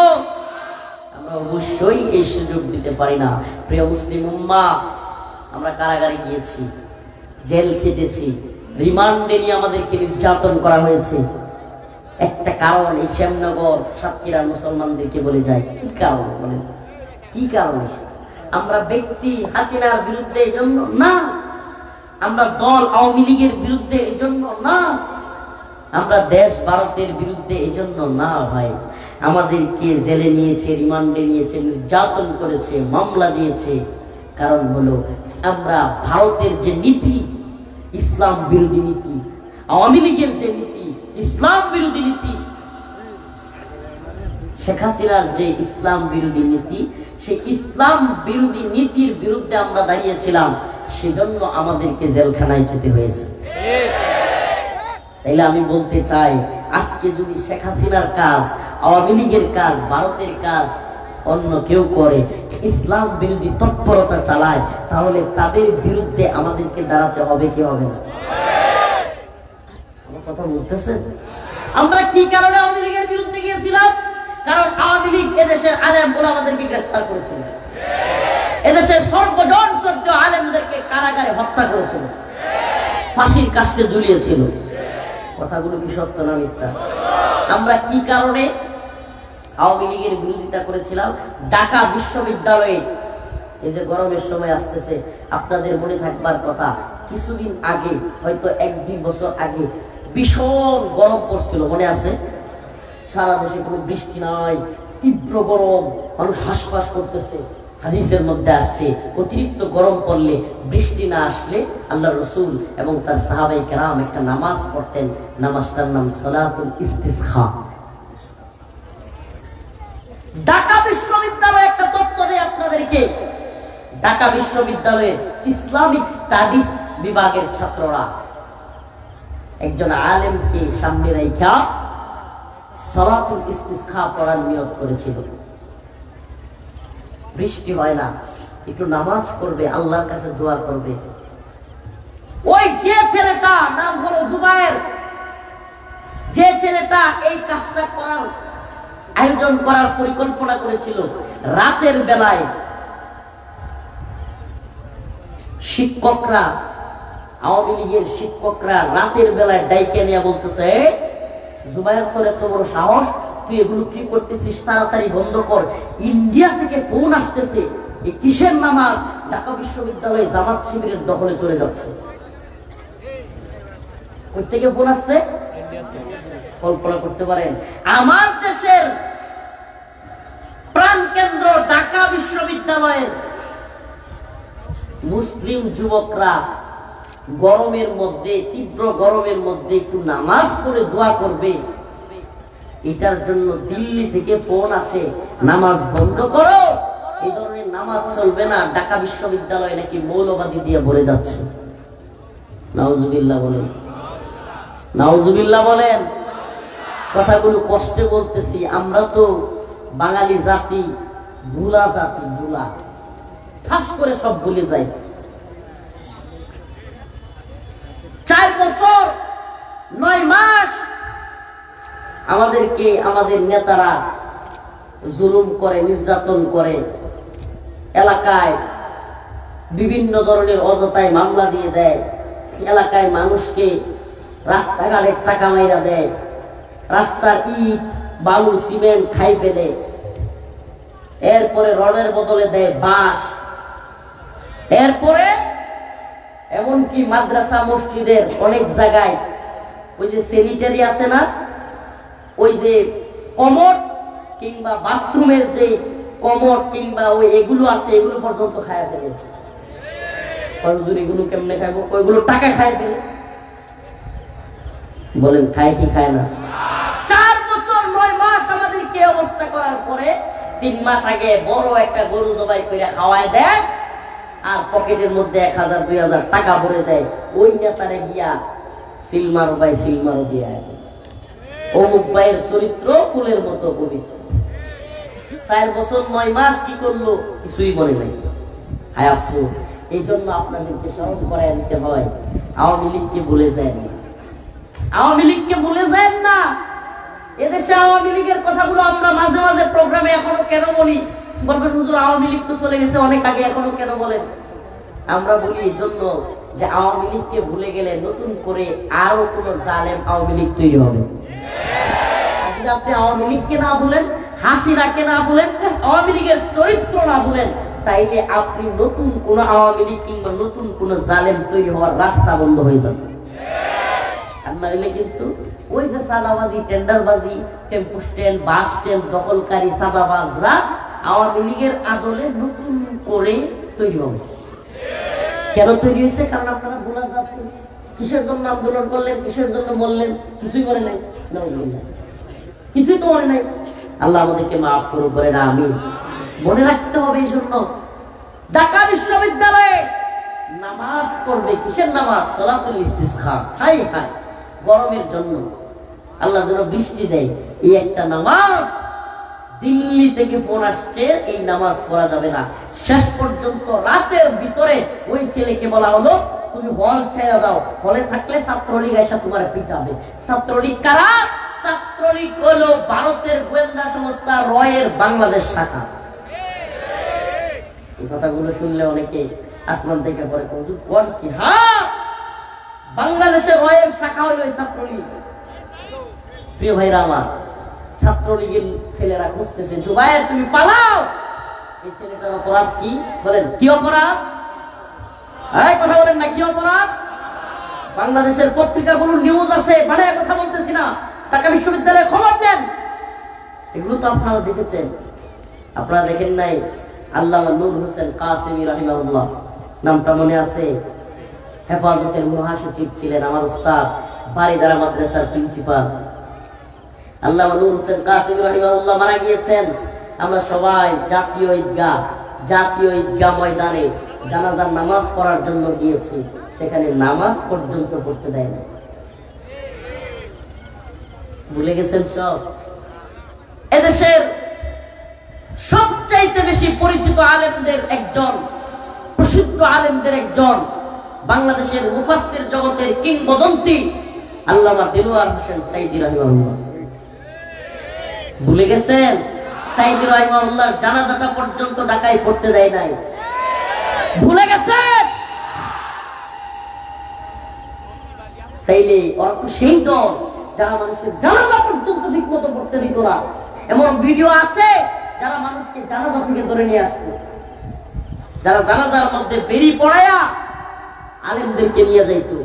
আমরা অবশ্যই এই সুযোগ দিতে পারি না। প্রিয় মুসলিম উম্মাহ, আমরা কারাগারে গিয়েছি, জেল খেটেছি, রিমান্ডে নিয়ে আমাদেরকে নির্যাতন করা হয়েছে। একটা কারণ, এই শ্যামনগর সাতক্ষীরার মুসলমানদেরকে বলে যায়, কি কারণ বলেন? কি কারণ? আমরা ব্যক্তি হাসিনার বিরুদ্ধে এই জন্য না, আমরা দল আওয়ামী লীগের বিরুদ্ধে এই জন্য না, আমরা দেশ ভারতের বিরুদ্ধে এই জন্য না ভাই। আমাদেরকে জেলে নিয়েছে, রিমান্ডে নিয়েছে, নির্যাতন করেছে, মামলা দিয়েছে। কারণ হলো আমরা ভারতের যে নীতি, ইসলাম বিরোধী নীতি, আওয়ামী লীগের যে নীতি, ইসলাম বিরোধী নীতি, শেখ হাসিনার যে ইসলাম বিরোধী নীতি, সেই ইসলাম বিরোধী নীতির বিরুদ্ধে আমরা দাঁড়িয়েছিলাম, সেজন্য আমাদেরকে জেলখানায় যেতে হয়েছে। তাইলে আমি বলতে চাই, আজকে যদি শেখ হাসিনার কাজ, আওয়ামী লীগের কাজ, ভারতের কাজ অন্য কেউ করে, ইসলাম বিরোধী তৎপরতা চালায়, তাহলে তাদের বিরুদ্ধে আমাদেরকে দাঁড়াতে হবে কি হবে না? আমার কথা বুঝতেছেন? আমরা কি কারণে আওয়ামী লীগের বিরুদ্ধে গিয়েছিলাম? কারণ আওয়ামী লীগ এদেশের আলেম ওলামাদেরকে গ্রেফতার করেছিল, এদেশের সর্বজন শ্রদ্ধ আলেমদেরকে কারাগারে হত্যা করেছিল, ফাঁসির কাস্টে ঝুলিয়েছিল। কথাগুলো কি সত্য না মিথ্যা? আমরা কি কারণে আওয়ামী লীগের বিরোধিতা করেছিলাম? ঢাকা বিশ্ববিদ্যালয়ে এই যে গরমের সময় আসতেছে, আপনাদের মনে থাকবার কথা, কিছুদিন আগে, হয়তো 1-2 বছর আগে ভীষণ গরম পড়ছিল, মনে আছে? সারা দেশে কোনো বৃষ্টি নাই, তীব্র গরম, মানুষ হাসপাস করতেছে। হাদিসের মধ্যে আসছে, অতিরিক্ত গরম পড়লে, বৃষ্টি না আসলে আল্লাহ রাসূল এবং তার সাহাবায়ে কেরাম একটা নামাজ পড়তেন, নামাজটার নাম সালাতুল ইস্তিসখা। ঢাকা বিশ্ববিদ্যালয়ে একটা তথ্য দেয় আপনাদেরকে, ঢাকা বিশ্ববিদ্যালয়ের ইসলামিক স্টাডিজ বিভাগের ছাত্ররা একজন আলেমকে সামনে রেখে সালাতুল ইস্তিসখা পড়ার নিয়ত করেছিল। বৃষ্টি হয় না, একটু নামাজ পড়বে, আল্লাহর কাছে দোয়া করবে। ওই যে ছেলেটা, নাম হলো জুবায়ের, যে ছেলেটা এই কাজটা করার আয়োজন করার পরিকল্পনা করেছিল, রাতের বেলায় শিক্ষকরা, আওয়ামী লীগের শিক্ষকরা রাতের বেলায় ডাইকে নিয়ে বলতেছে, জুবায়ের তোর এত বড় সাহস, তুই এগুলো কি করতেছিস, তাড়াতাড়ি বন্ধ কর, ইন্ডিয়া থেকে ফোন আসতেছে, এই কিসের নামাজ, ঢাকা বিশ্ববিদ্যালয়ে জামাত শিবিরের দখলে চলে যাচ্ছে। কোথা থেকে ফোন আসছে কল্পনা করতে পারেন? আমার দেশের প্রাণকেন্দ্র ঢাকা বিশ্ববিদ্যালয়ের মুসলিম যুবকরা গরমের মধ্যে, তীব্র গরমের মধ্যে একটু নামাজ পড়ে দোয়া করবে, এটার জন্য দিল্লি থেকে ফোন আসে নামাজ বন্ধ করো, এই ধরনের নামাজ চলবে না, ঢাকা বিশ্ববিদ্যালয় নাকি মৌলবাদী দিয়ে ভরে যাচ্ছে। নাউজুবিল্লাহ বলেন, নাউজুবিল্লাহ বলেন। কথাগুলো কষ্টে বলতেছি, আমরা তো বাঙালি জাতি ভুলা জাতি, ভুলা ঠাস করে সব ভুলে যাই। 4 বছর 9 মাস আমাদেরকে আমাদের নেতারা জুলুম করে, নির্যাতন করে, এলাকায় বিভিন্ন ধরনের অযথায় মামলা দিয়ে দেয়, এলাকায় মানুষকে রাস্তাঘাটে টাকা মাইরা দেয়, রাস্তার ইট বালু সিমেন্ট খাই ফেলে, এরপরে রডের বদলে দেয় বাঁশ, এরপরে এমনকি মাদ্রাসা মসজিদের অনেক জায়গায় ওই যে স্যানিটারি আছে না, ওই যে কমোড কিংবা বাথরুমের যে কমোড কিংবা ওই এগুলো আছে, এগুলো পর্যন্ত খায় ফেলে। এগুলো কেমনে খাইবো? ওইগুলো টাকা খায় ফেলে। বলেন খায় কি খায় না? 4 বছর 9 মাস আমাদেরকে অবস্থা করার পরে 3 মাস আগে বড় একটা গরু জবাই করে খাওয়ায় দেয়, আর পকেটের মধ্যে 1000 2000 টাকা ভরে দেয়। ওই নেতারে গিয়া সিলমারো ভাই সিলমারো দিয়ে অমুক ভাইয়ের চরিত্র ফুলের মতো পবিত্র। 4 বছর 9 মাস কি করলো কিছুই মনে নাই। হায় আফসোস। এই জন্য আপনাদেরকে স্মরণ করায় দিতে হয়, আওয়ামী লীগকে ভুলে যায় না, আওয়ামী লীগকে ভুলে যায় না। এদেশে আওয়ামী লীগের কথাগুলো আমরা মাঝে মাঝে প্রোগ্রামে এখনো কেন বলি? বলবেন হুজুর আওয়ামী লীগ তো চলে গেছে অনেক আগে, এখনো কেন বলেন? আমরা বলি এই জন্য যে আওয়ামী লীগকে ভুলে গেলে নতুন করে আরো কোন জালেম আওয়ামী লীগ তৈরি হবে। আপনি আওয়ামী লীগকে না বলেন, হাসিনাকে না বলেন, আওয়ামী লীগের চরিত্র না বলেন, তাইলে আপনি নতুন কোন আওয়ামী লীগ কিংবা নতুন কোন জালেম তৈরি হওয়ার রাস্তা বন্ধ হয়ে যাবে। আর নাইলে কিন্তু ওই যে সাদাবাজি, টেন্ডারবাজি, টেম্পু স্ট্যান্ড, বাস স্ট্যান্ড দখলকারী সাদাবাজরা আওয়ামী লীগের আদলে নতুন করে তৈরি হবে। কেন তৈরি হয়েছে? কারণ আপনারা ভোলা যাচ্ছেন। কিসের জন্য আন্দোলন করলেন, কিসের জন্য বললেন, কিছুই মনে নাই, কিছুই তো মনে নাই। আল্লাহ আমাদেরকে মাফ করুক, বলে না আমি মনে রাখতে হবে। এই জন্য ঢাকা বিশ্ববিদ্যালয়ে নামাজ পড়বে। কিসের নামাজ? সালাতুল ইস্তিসখা। হাই হাই, গরমের জন্য আল্লাহ যেন বৃষ্টি দেয়, এই একটা নামাজ। দিল্লি থেকে ফোন আসছে, এই নামাজ পড়া যাবে না। শেষ পর্যন্ত রাতের ভিতরে ওই ছেলেকে বলা হলো তুমি হল ছেড়ে দাও, হলে থাকলে ছাত্রলীগ এসে তোমার পিটাবে। ছাত্রলীগ কারা? ছাত্রলীগ হলো ভারতের গোয়েন্দা সংস্থা রয়ের বাংলাদেশ শাখা। এই কথাগুলো শুনলে অনেকে আসমান থেকে পরে কোন কি? হ্যাঁ, বাংলাদেশের রয়ের শাখা হলো এই ছাত্রলীগ। প্রিয় ভাইরা আমার, ছাত্রলীগের ছেলেরা খুঁজতেছে, জুবায়ের তুমি পালাও। এই ছেলেটার অপরাধ কি? বলেন কি অপরাধ? এই কথা বলেন না, কি অপরাধ? বাংলাদেশের পত্রিকাগুলো নিউজ আছে, মানে কথা বলতেছি না, ঢাকা বিশ্ববিদ্যালয়ে খবর দেন। এগুলো তো আপনারা দেখেছেন। আপনারা দেখেন নাই আল্লামা নূর হোসেন কাসেমী রাহিমাহুল্লাহ, নামটা মনে আছে? হেফাজতের মহাসচিব ছিলেন, আমার উস্তাদ, বারিদারা মাদ্রাসার প্রিন্সিপাল। আল্লামা নূর হোসেন কাসেমী রাহিমাহুল্লাহ মারা গিয়েছেন। আমরা সবাই জাতীয় ঈদগাহ ময়দানে জানাজার নামাজ পড়ার জন্য গিয়েছি। সেখানে নামাজ পর্যন্ত পড়তে দেয় না। ভুলে গেছেন সব। এদেশের সবচাইতে বেশি পরিচিত আলেমদের একজন, প্রসিদ্ধ আলেমদের একজন, বাংলাদেশের মুফাসসির জগতের কিংবদন্তি আল্লামা দেলোয়ার হোসেন সাইদী রাহিমাহুল্লাহ। ভুলে গেছেন? সাইদী রাহিমাহুল্লাহ জানাজাটা পর্যন্ত ঢাকায় পড়তে দেয় নাই। ভুলে গেছেন? তাইলে ওরা তো সেই দল যারা মানুষের জানাজা পর্যন্ত ঠিক মতো পড়তে দিত না। এমন ভিডিও আছে যারা মানুষকে জানাজা থেকে ধরে নিয়ে আসতো। যারা জানাজার মধ্যে বেরি পড়ায়া আলেমদেরকে নিয়ে যাইতো।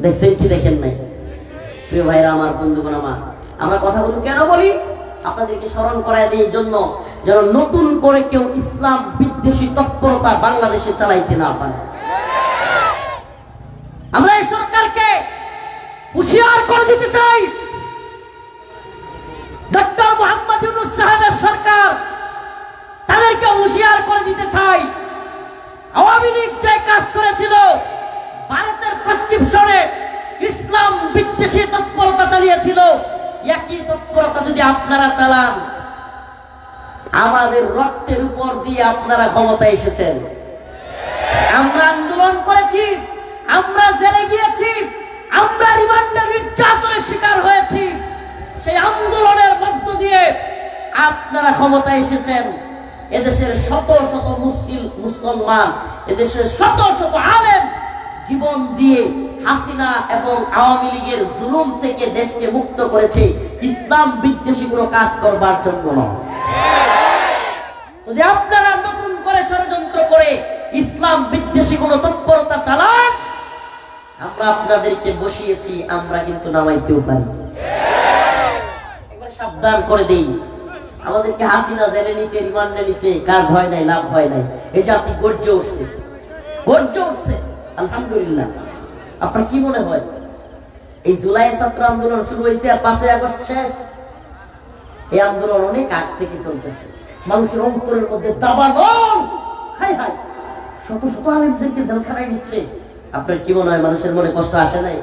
দেখছেন কি দেখেন নাই? প্রিয় ভাইরা আমার, বন্ধুগণ আমার, আমরা কথাগুলো কেন বলি? আপনাদেরকে স্মরণ করায় দিই এই জন্য, যেন নতুন করে কেউ ইসলাম বিদ্বেষী তৎপরতা বাংলাদেশে চালাইতে না পারে। আমরা এই সরকারকে হুঁশিয়ার করে দিতে চাই, ডক্টর মোহাম্মদ ইউনূস সাহেবের সরকার, তাদেরকে হুঁশিয়ার করে দিতে চাই। আওয়ামী লীগ যে কাজ করেছিল, ভারতের প্রেসক্রিপশনে ইসলাম বিদ্বেষী তৎপরতা চালিয়েছিল, একই তৎপরতা যদি আপনারা চালান, আমাদের রক্তের উপর দিয়ে আপনারা ক্ষমতায় এসেছেন। আমরা আন্দোলন করেছি, আমরা জেলে গিয়েছি, আমরা রিমান্ডে নির্যাতনের শিকার হয়েছি। সেই আন্দোলনের মধ্য দিয়ে আপনারা ক্ষমতায় এসেছেন। এদেশের শত শত মুসলমান, এদেশের শত শত আলেম জীবন দিয়ে হাসিনা এবং আওয়ামী লীগের জুলুম থেকে দেশকে মুক্ত করেছে, ইসলাম বিদ্বেষী কোনো কাজ করবার জন্য নয়। যদি আপনারা নতুন করে ষড়যন্ত্র করে ইসলাম বিদ্বেষী কোনো তৎপরতা চালান, আমরা আপনাদেরকে বসিয়েছি, আমরা কিন্তু নামাইতেও পারি। একবার সাবধান করে দেই, আমাদেরকে হাসিনা জেলে নিছে, রিমান্ডে নিছে, কাজ হয় নাই, লাভ হয় নাই। এই জাতি গর্জে উঠছে, গর্জে উঠছে, আলহামদুলিল্লাহ। আপনার কি মনে হয় এই জুলাই ছাত্র আন্দোলন শুরু হয়েছে আর 5ই আগস্ট শেষ? এই আন্দোলন অনেক আগ থেকে চলতেছে। মানুষের অন্তরের মধ্যে দাবানল, হাই হাই, শত শত আলেমদেরকে জেলখানায় নিচ্ছে। আপনার কি মনে হয় মানুষের মনে কষ্ট আসে নাই?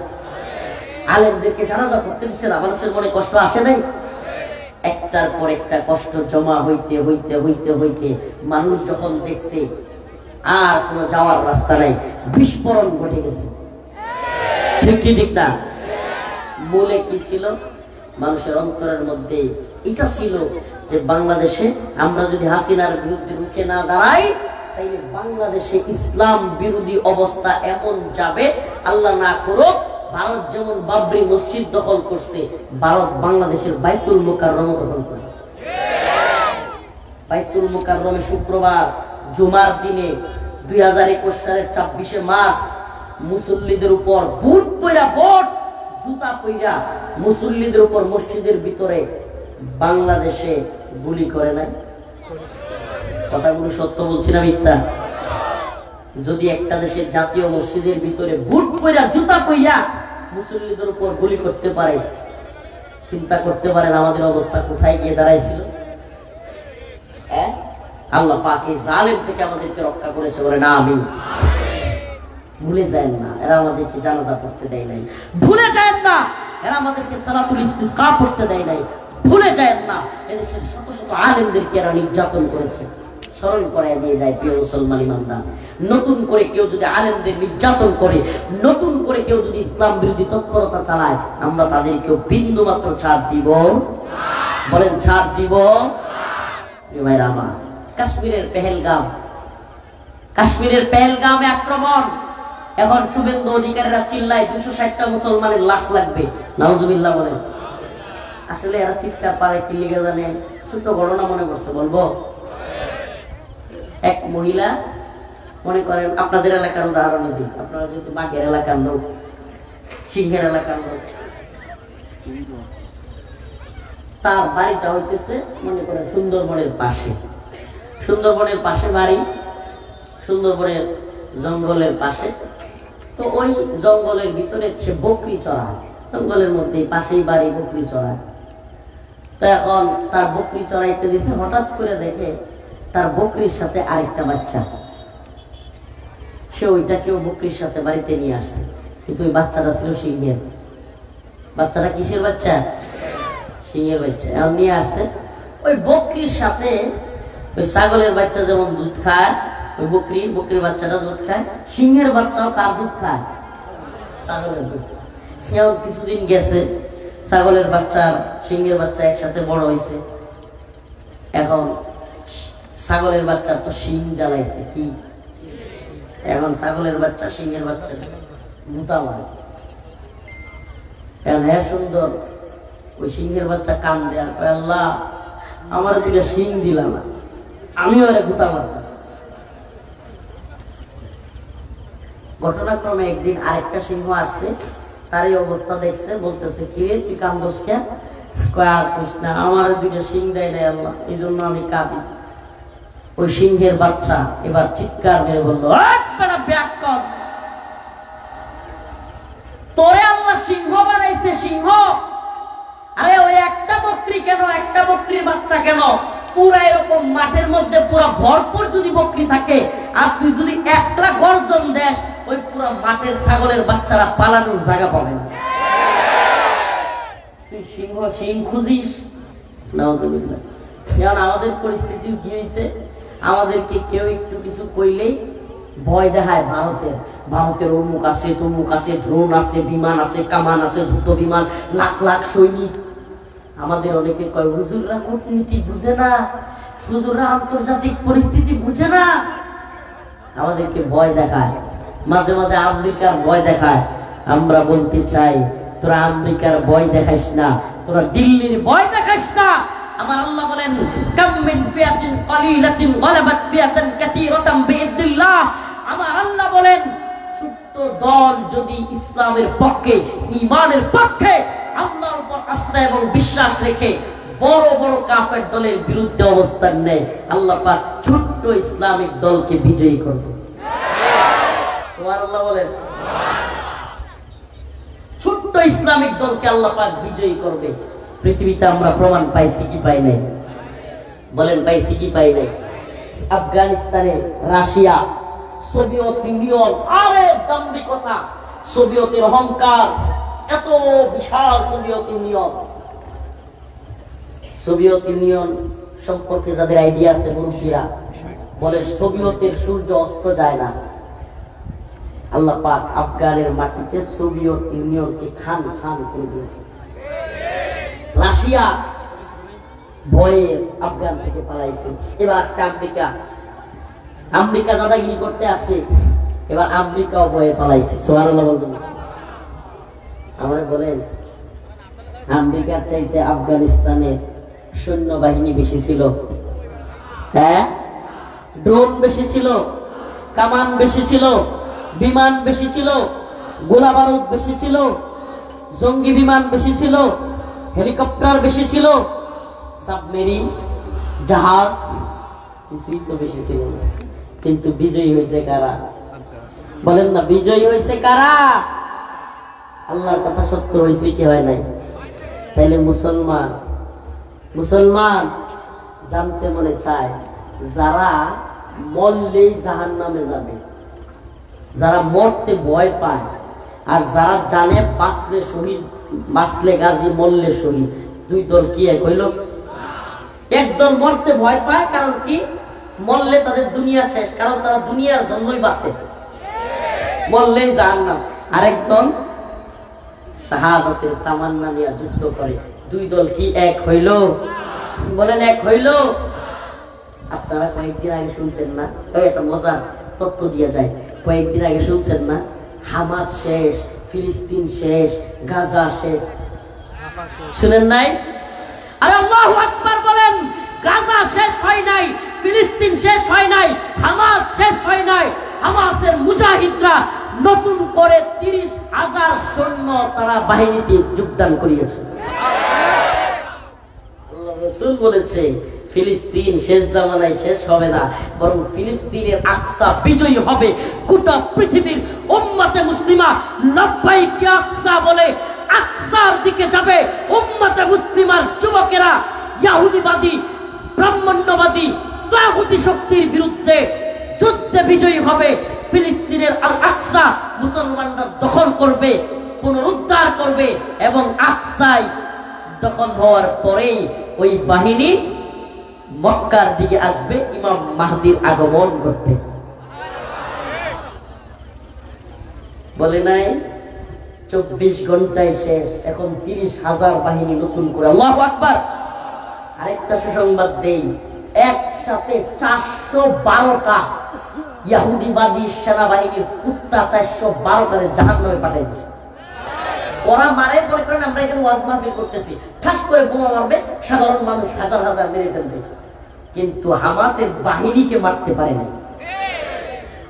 আলেমদেরকে জানাজা করতে দিচ্ছে না, মানুষের মনে কষ্ট আসে নাই? একটার পর একটা কষ্ট জমা হইতে হইতে হইতে হইতে মানুষ যখন দেখছে আর কোনো যাওয়ার রাস্তা নাই, বিস্ফোরণ ঘটে গেছে। ঠিক কি ঠিক না? মূলে কি ছিল? মানুষের অন্তরের মধ্যে এটা ছিল যে বাংলাদেশে আমরা যদি হাসিনার বিরুদ্ধে রুখে না দাঁড়াই, তাইলে বাংলাদেশে ইসলাম বিরোধী অবস্থা এমন যাবে, আল্লাহ না করুক, ভারত যেমন বাবরি মসজিদ দখল করছে, ভারত বাংলাদেশের বাইতুল মুকাররম দখল করে। বাইতুল মুকাররমে শুক্রবার জুমার দিনে 2021 সালের 26শে মার্চ মুসল্লিদের উপর বুট পয়রা, বোট জুতা পয়রা মুসল্লিদের উপর মসজিদের ভিতরে বাংলাদেশে গুলি করে নাই? কথাগুলো সত্য বলছি না মিথ্যা? যদি একটা দেশের জাতীয় মসজিদের ভিতরে বুট পয়রা, জুতা পয়রা মুসল্লিদের উপর গুলি করতে পারে, চিন্তা করতে পারেন আমাদের অবস্থা কোথায় গিয়ে দাঁড়াইছিল? আল্লাহ পাক এই জালেম থেকে আমাদেরকে রক্ষা করেছে, বলে না আমিন। ভুলে যায় না, এরা আমাদেরকে জানাজা পড়তে দেয় নাই। ভুলে যায় না, এরা আমাদেরকে সালাতুল ইস্তিসকা পড়তে দেয় নাই। ভুলে যায় না, এদেশের শত শত আলেমদেরকে এরা নির্যাতন করেছে। স্মরণ করায় দিয়ে যায় প্রিয় মুসলমান ইমানদার, নতুন করে কেউ যদি আলেমদের নির্যাতন করে, নতুন করে কেউ যদি ইসলাম বিরোধী তৎপরতা চালায়, আমরা তাদেরকেও বিন্দু মাত্র ছাড় দিব? বলেন ছাড় দিব? ভাইরা আমার, কাশ্মীরের পেহেলগামে আক্রমণ, এখন শুভেন্দু অধিকারীরা চিল্লায় 260টা মুসলমানের লাশ লাগবে, নাউজুবিল্লাহ বলেন। আসলে এরা চিৎকার পারে কি লিগে জানেন? ছোট ঘটনা মনে করছে, বলবো। এক মহিলা, মনে করেন আপনাদের এলাকার উদাহরণ দিই, আপনারা যেহেতু বাগের এলাকার লোক, সিংহের এলাকার লোক, তার বাড়িটা হইতেছে মনে করেন সুন্দরবনের পাশে বাড়ি, সুন্দরবনের জঙ্গলের পাশে। তো ওই জঙ্গলের ভিতরে সে বকরি চড়ায়, জঙ্গলের মধ্যে পাশেই বাড়ি, বকরি চড়ায়। তো এখন তার বকরি চড়াইতে দিছে, হঠাৎ করে দেখে তার বকরির সাথে আরেকটা বাচ্চা, সে ওইটাকেও বকরির সাথে বাড়িতে নিয়ে আসছে, কিন্তু ওই বাচ্চাটা ছিল সিংহের। বাচ্চাটা কিসের বাচ্চা? সিংহের বাচ্চা। এখন নিয়ে আসছে, ওই বকরির সাথে ওই ছাগলের বাচ্চা যেমন দুধ খায়, ওই বকরির বাচ্চাটা দুধ খায়, সিংহের বাচ্চাও কার দুধ খায়? ছাগলের দুধ। সেও কিছুদিন গেছে, ছাগলের বাচ্চা সিংহের বাচ্চা একসাথে বড় হয়েছে। এখন ছাগলের বাচ্চা তো শিং জ্বালাইছে, কি এখন ছাগলের বাচ্চা সিংহের বাচ্চা মুতালায়। এখন হ্যাঁ সুন্দর, ওই সিংহের বাচ্চা কান দেয়া, আল্লাহ আমার দুইটা শিং দিলা না, আমিও এর গুতা মারতাম। ঘটনাক্রমে একদিন আরেকটা সিংহ আসছে, তার এই অবস্থা দেখছে, বলতেছে কি রে তুই কান্দোস কেন? কয় আর কৃষ্ণা, আমার দুটো সিং দেয় নাই আল্লাহ, এই জন্য আমি কাঁদি। ওই সিংহের বাচ্চা এবার চিৎকার মেরে বললো, তোরে আল্লাহ সিংহ বানাইছে, সিংহ? আরে ওই একটা বকরি কেন, একটা বকরির বাচ্চা কেন? পুরা এরকম মাঠের মধ্যে পুরা ভরপুর যদি বকরি থাকে, আর তুই যদি একলা গর্জন দেশ, ওই পুরা মাঠের ছাগলের বাচ্চারা পালানোর জায়গা পাবে না। তুই সিংহ সিং খুঁজিস? নাউজুবিল্লাহ। এখন আমাদের পরিস্থিতি কি হয়েছে, আমাদেরকে কেউ একটু কিছু কইলেই ভয় দেখায়। ভারতের অমুক আছে, তমুক আছে, ড্রোন আছে, বিমান আছে, কামান আছে, যুদ্ধ বিমান, লাখ লাখ সৈনিক। আমাদের অনেকে কয় হুজুররা কূটনীতি বুঝে না, হুজুররা আন্তর্জাতিক পরিস্থিতি বুঝে না, আমাদেরকে ভয় দেখায়। মাঝে মাঝে আমেরিকার ভয় দেখায়। আমরা বলতে চাই, তোরা আমেরিকার ভয় দেখাইস না, তোরা দিল্লির ভয় দেখাইস না। আমার আল্লাহ বলেন, কাম মিন ফিয়াতিন কালিলাতিন গালাবাত ফিয়াতান কাসীরাতান বিইذনিল্লাহ। আমার আল্লাহ বলেন, ছোট্ট দল যদি ইসলামের পক্ষে, ঈমানের পক্ষে, আল্লাহর উপর আস্থা এবং বিশ্বাস রেখে বড় বড় কাফের দলের বিরুদ্ধে অবস্থান নেয়, আল্লাহ পাক ছোট্ট ইসলামিক দলকে বিজয়ী করবে। সুবহানাল্লাহ বলেন। ছোট্ট ইসলামিক দলকে আল্লাহ পাক বিজয়ী করবে। পৃথিবীতে আমরা প্রমাণ পাইছি কি পাই নাই? বলেন পাইছি কি পাই নাই? আফগানিস্তানে রাশিয়া, সোভিয়েত ইউনিয়ন, আরে দাম্ভিকতা, সোভিয়েতের অহংকার, এত বিশাল সোভিয়েত ইউনিয়ন। সোভিয়েত ইউনিয়ন সম্পর্কে যাদের আইডিয়া আছে মুরব্বীরা বলে, সোভিয়েতের সূর্য অস্ত যায় না। আল্লাহ পাক আফগানের মাটিতে সোভিয়েত ইউনিয়নকে খান খান করে দিয়েছে। রাশিয়া ভয়ে আফগান থেকে পালাইছে। এবার আসছে আমেরিকা, আমেরিকা দাদাগিরি করতে আসছে, এবার আমেরিকাও ভয়ে পালাইছে। সুবহানাল্লাহ বলবেন। আমরা বলেন, আমেরিকার চাইতে আফগানিস্তানে সৈন্যবাহিনী বেশি ছিল, হ্যাঁ, ড্রোন বেশি ছিল, কামান বেশি ছিল, বিমান বেশি ছিল, গোলা বারুদ বেশি ছিল, জঙ্গি বিমান বেশি ছিল, হেলিকপ্টার বেশি ছিল, সাবমেরিন, জাহাজ কিছুই তো বেশি ছিল না। কিন্তু বিজয়ী হয়েছে কারা? বলেন না, বিজয়ী হয়েছে কারা? আল্লাহর কথা সত্য হয়েছে কি হয় নাই? তাইলে মুসলমান জানতে মনে চায়, যারা মরলেই জাহান্নামে যাবে, যারা মরতে ভয় পায়, আর যারা জানে বাঁচলে শহীদ, বাঁচলে গাজী, মরলে শহীদ, দুই দল কি এক হইল? একদল মরতে ভয় পায়, কারণ কি? মরলে তাদের দুনিয়া শেষ, কারণ তারা দুনিয়ার জন্যই বাঁচে, মরলেই জাহান্নাম। আরেকদল শাহাদাতের তামান্না নিয়ে যুদ্ধ করে। দুই দল কি এক হইল? বলেন এক হইল? আপনারা কয়েকদিন আগে শুনছেন না, একটা মজার তথ্য দিয়ে যায়, কয়েকদিন আগে শুনছেন না, হামাস শেষ, ফিলিস্তিন শেষ, গাজা শেষ, শুনেন নাই? আরে আল্লাহু আকবার বলেন। গাজা শেষ হয় নাই, ফিলিস্তিন শেষ হয় নাই, হামাস শেষ হয় নাই। হামাসের মুজাহিদরা নতুন করে 30,000 সৈন্য তারা বাহিনীতে যোগদান করিয়েছে। আল্লাহ রাসূল বলেছে, ফিলিস্তিন শেষ জামানায় শেষ হবে না, বরং ফিলিস্তিনের আকসা বিজয়ী হবে। গোটা পৃথিবীর উম্মতে মুসলিমা লব্বাইক ইয়া আকসা বলে আকসার দিকে যাবে। উম্মতে মুসলিমার যুবকেরা ইহুদিবাদী, ব্রাহ্মণ্যবাদী, তাগুতি শক্তির বিরুদ্ধে যুদ্ধে বিজয়ী হবে। ফিলিস্তিনের আল আকসা মুসলমানরা দখল করবে, পুনরুদ্ধার করবে, এবং আকসায় দখল হওয়ার পরেই ওই বাহিনী মক্কার দিকে আসবে, ইমাম মাহদির আগমন করবে। বলে নাই 24 ঘন্টায় শেষ, এখন 30,000 বাহিনী নতুন করে। আল্লাহু আকবার। আরেকটা সুসংবাদ দেই, একসাথে 412টা ইহুদিবাদী সেনাবাহিনীর কুত্তা 412টারে জাহান্নামে পাঠিয়ে দিচ্ছে। ওরা মারে পরে করেন, আমরা এখানে ওয়াজ মাহফিল করতেছি, ঠাস করে বোমা মারবে, সাধারণ মানুষ হাজার হাজার মেরে ফেলবে। কিন্তু হামাসের বাহিনীকে মারতে পারে না।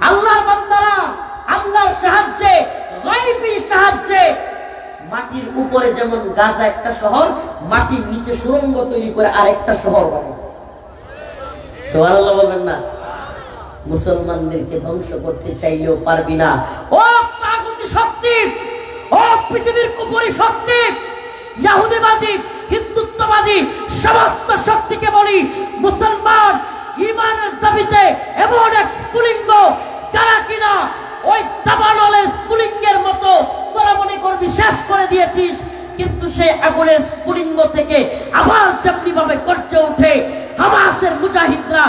আল্লাহর বান্দারা আল্লাহর সাহায্যে, গায়বী সাহায্যে মাটির উপরে যেমন গাজা একটা শহর, মাটির নিচে সুড়ঙ্গ তৈরি করে আরেকটা শহর বানায়। সুবহানাল্লাহ বলবেন না? মুসলমানদেরকে ধ্বংস করতে চাইলেও পারবি না। ও তাগুতি শক্তি, ও পৃথিবীর কুপুরি শক্তি, ইহুদিবাদী, হিন্দুত্ববাদী সমস্ত শক্তিকে বলি, মুসলমান ঈমানের দাবিতে এমন এক স্ফুলিঙ্গ যারা কিনা ওই দাবানলের স্ফুলিঙ্গের মতো তোরা মনে করবি শেষ করে দিয়েছিস, কিন্তু সেই আগুনের স্ফুলিঙ্গ থেকে আবার যেমনি ভাবে গর্জে ওঠে হামাসের মুজাহিদরা,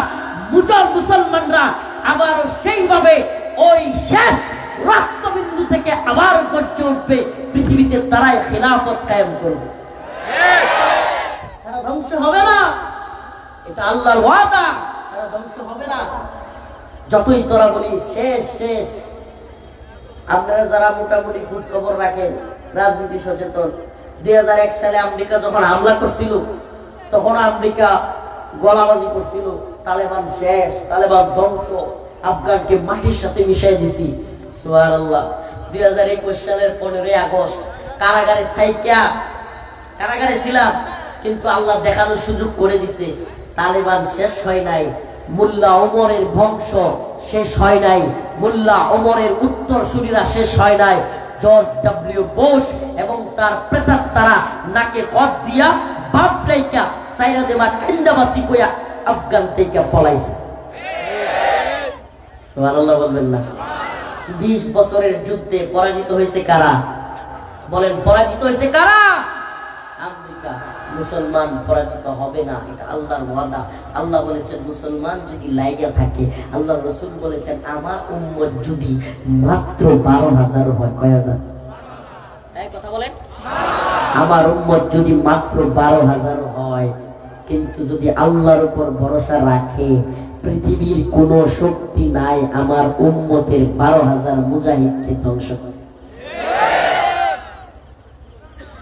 মুসলমানরা আবার সেইভাবে ওই শেষ রক্তবিন্দু থেকে আবার গর্জে উঠবে। পৃথিবীতে তারাই খিলাফত কায়েম করবে, তারা ধ্বংস হবে না। এটা আল্লাহর ওয়াদা, তারা ধ্বংস হবে না। যতই তোরা বলিস শেষ শেষ, আপনারা যারা মোটামুটি খোঁজ খবর রাখেন, রাজনীতি সচেতন, 2001 সালে আমেরিকা যখন হামলা করছিল তখন আমেরিকা গলাবাজি করছিল, তালেবান শেষ, তালেবান ধ্বংস, আফগানকে মাটির সাথে মিশাই দিছি। সুবহানাল্লাহ। 2021 সালের 15 আগস্ট কারাগারে থাইকা, কারাগারে ছিলাম, কিন্তু আল্লাহ দেখানোর সুযোগ করে দিছে তালেবান শেষ হয় নাই, মোল্লা ওমরের বংশ শেষ হয় নাই, মোল্লা ওমরের উত্তরসূরিরা শেষ হয় নাই। জর্জ ডব্লিউ বুশ এবং তার প্রেতাত্মারা নাকে পথ দিয়া বাপ ডাইকা সাইরা দেবা খান্দাবাসী কইয়া আফগান থেকে পলাইছে। সুবহানাল্লাহ বলবেন না? 20 বছরের যুদ্ধে পরাজিত হয়েছে কারা? বলেন, পরাজিত হয়েছে কারা? আমেরিকা। মুসলমান পরাজিত হবে না, এটা আল্লাহর ওয়াদা। আল্লাহ বলেছেন মুসলমান যদি লাইগা থাকে, আল্লাহ রাসূল বলেছেন আমার উম্মত যদি মাত্র 12,000 হয়, কয় হাজার? এই কথা বলেন, আমার উম্মত যদি মাত্র 12,000 হয়, কিন্তু যদি আল্লাহর উপর ভরসা রাখে, পৃথিবীর কোন শক্তি নাই আমার উম্মতের 12,000 মুজাহিদকে ধ্বংস করে।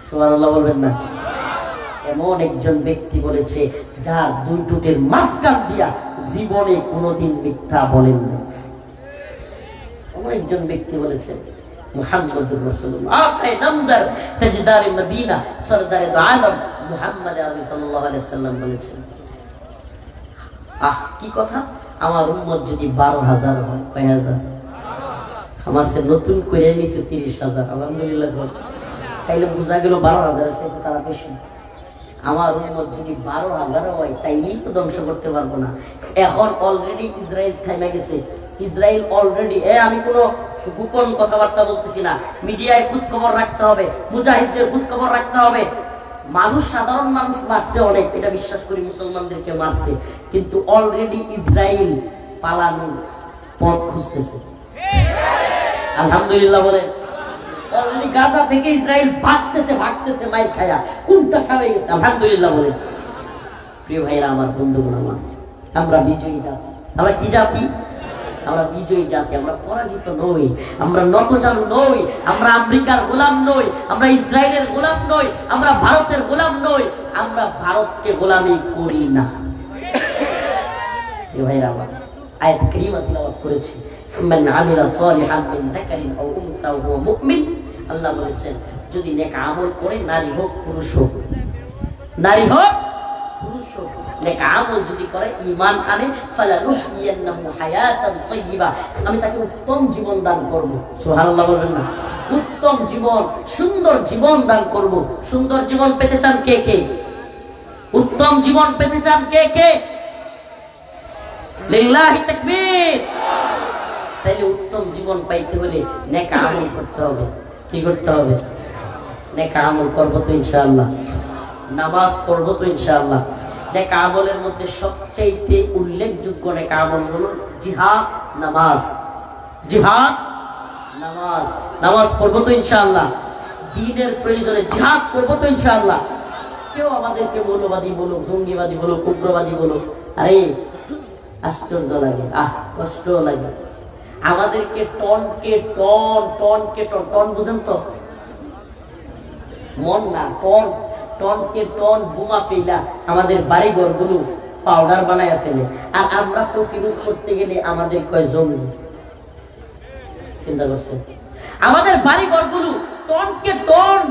সুবহানাল্লাহ বলবেন না? এমন একজন ব্যক্তি বলেছে যার দুই টুটের মাঝখান দিয়া জীবনে কোনোদিন মিথ্যা বলেন না। এমন একজন ব্যক্তি বলেছেন মুহাম্মদুর রাসূলুল্লাহ, আকায়ে নামদার, তাজদার মদিনা, সরদারে আলম মুহাম্মদ আরবি সাল্লাল্লাহু আলাইহি সাল্লাম বলেছেন, কি কথা, আমার উম্মত যদি 12,000 হয়, কয় হাজার? আমার সে নতুন করে নিছে 30,000। আলহামদুলিল্লাহ। তাইলে বোঝা গেল 12,000 চাইতে তারা বেশি। আমার উম্মত যদি 12,000 হয়, তাইলেই তো ধ্বংস করতে পারবো না। এখন অলরেডি ইসরায়েল থাইমা গেছে। ইসরায়েল অলরেডি, আমি কোনো গোপন কথাবার্তা বলতেছি না, মিডিয়ায় খোঁজ খবর রাখতে হবে, মুজাহিদদের খোঁজ খবর রাখতে হবে। মানুষ, সাধারণ মানুষ মারছে অনেক, এটা বিশ্বাস করি, মুসলমানদেরকে মারছে, কিন্তু অলরেডি ইসরায়েল পালানোর পথ খুঁজতেছে। আলহামদুলিল্লাহ বলেন। অলরেডি গাজা থেকে ইসরায়েল ভাগতেছে মাইর খায়া, কোনটা সারে গেছে। আলহামদুলিল্লাহ বলেন। প্রিয় ভাইরা আমার, বন্ধুগণ আমার, আমরা বিজয়ী জাতি। আমরা কি জাতি? আমরা বিজয়ী জাতি। আমরা পরাজিত নই, আমরা নতজানু নই, আমরা আমেরিকার গোলাম নই, আমরা ইসরায়েলের গোলাম নই, আমরা ভারতের গোলাম নই, আমরা ভারতকে গোলামি করি না। প্রিয় ভাইরা আমার, আয়াত কারীমা তিলাওয়াত করেছি, মান আমিলা সালিহান মিন যাকারিন আও উনসা ওয়া হুয়া মুমিন। আল্লাহ বলেছেন যদি নেক আমল করে, নারী হোক পুরুষ হোক, নারী হোক পুরুষ হোক, নেক আমল যদি করে, ঈমান আনে, ফালানুহইয়ান্নাহু হায়াতান তাইয়্যিবা, আমি তাকে উত্তম জীবন দান করব। সুবহানাল্লাহ বলবেন না? উত্তম জীবন, সুন্দর জীবন দান করব। সুন্দর জীবন পেতে চান কে কে? উত্তম জীবন পেতে চান কে কে? লিল্লাহি তাকবীর। তাইলে উত্তম জীবন পাইতে হলে নেক আমল করতে হবে। কি করতে হবে? নেক আমল করব তো ইনশাআল্লাহ, নামাজ পড়ব তো ইনশাআল্লাহ। নেক আমলের মধ্যে সবচেয়ে উল্লেখযোগ্য নেক আমল হলো জিহাদ, নামাজ। জিহাদ, নামাজ। নামাজ পড়ব তো ইনশাআল্লাহ, দ্বীনের প্রয়োজনে জিহাদ করব তো ইনশাআল্লাহ। কেউ আমাদেরকে মৌলবাদী বলুক, জঙ্গিবাদী বলুক, উগ্রবাদী বলুক, আরে আশ্চর্য লাগে, কষ্ট লাগে। আমাদেরকে টনকে টন বুঝেন তো? মন না, টনকে টন বোমা ফেলা আমাদের বাড়িঘর গুলো পাউডার বানায় ফেলে, আর আমরা প্রতিরোধ করতে গেলে আমাদের কয় জঙ্গি। চিন্তা করছে আমাদের বাড়ি ঘরগুলো টনকে টন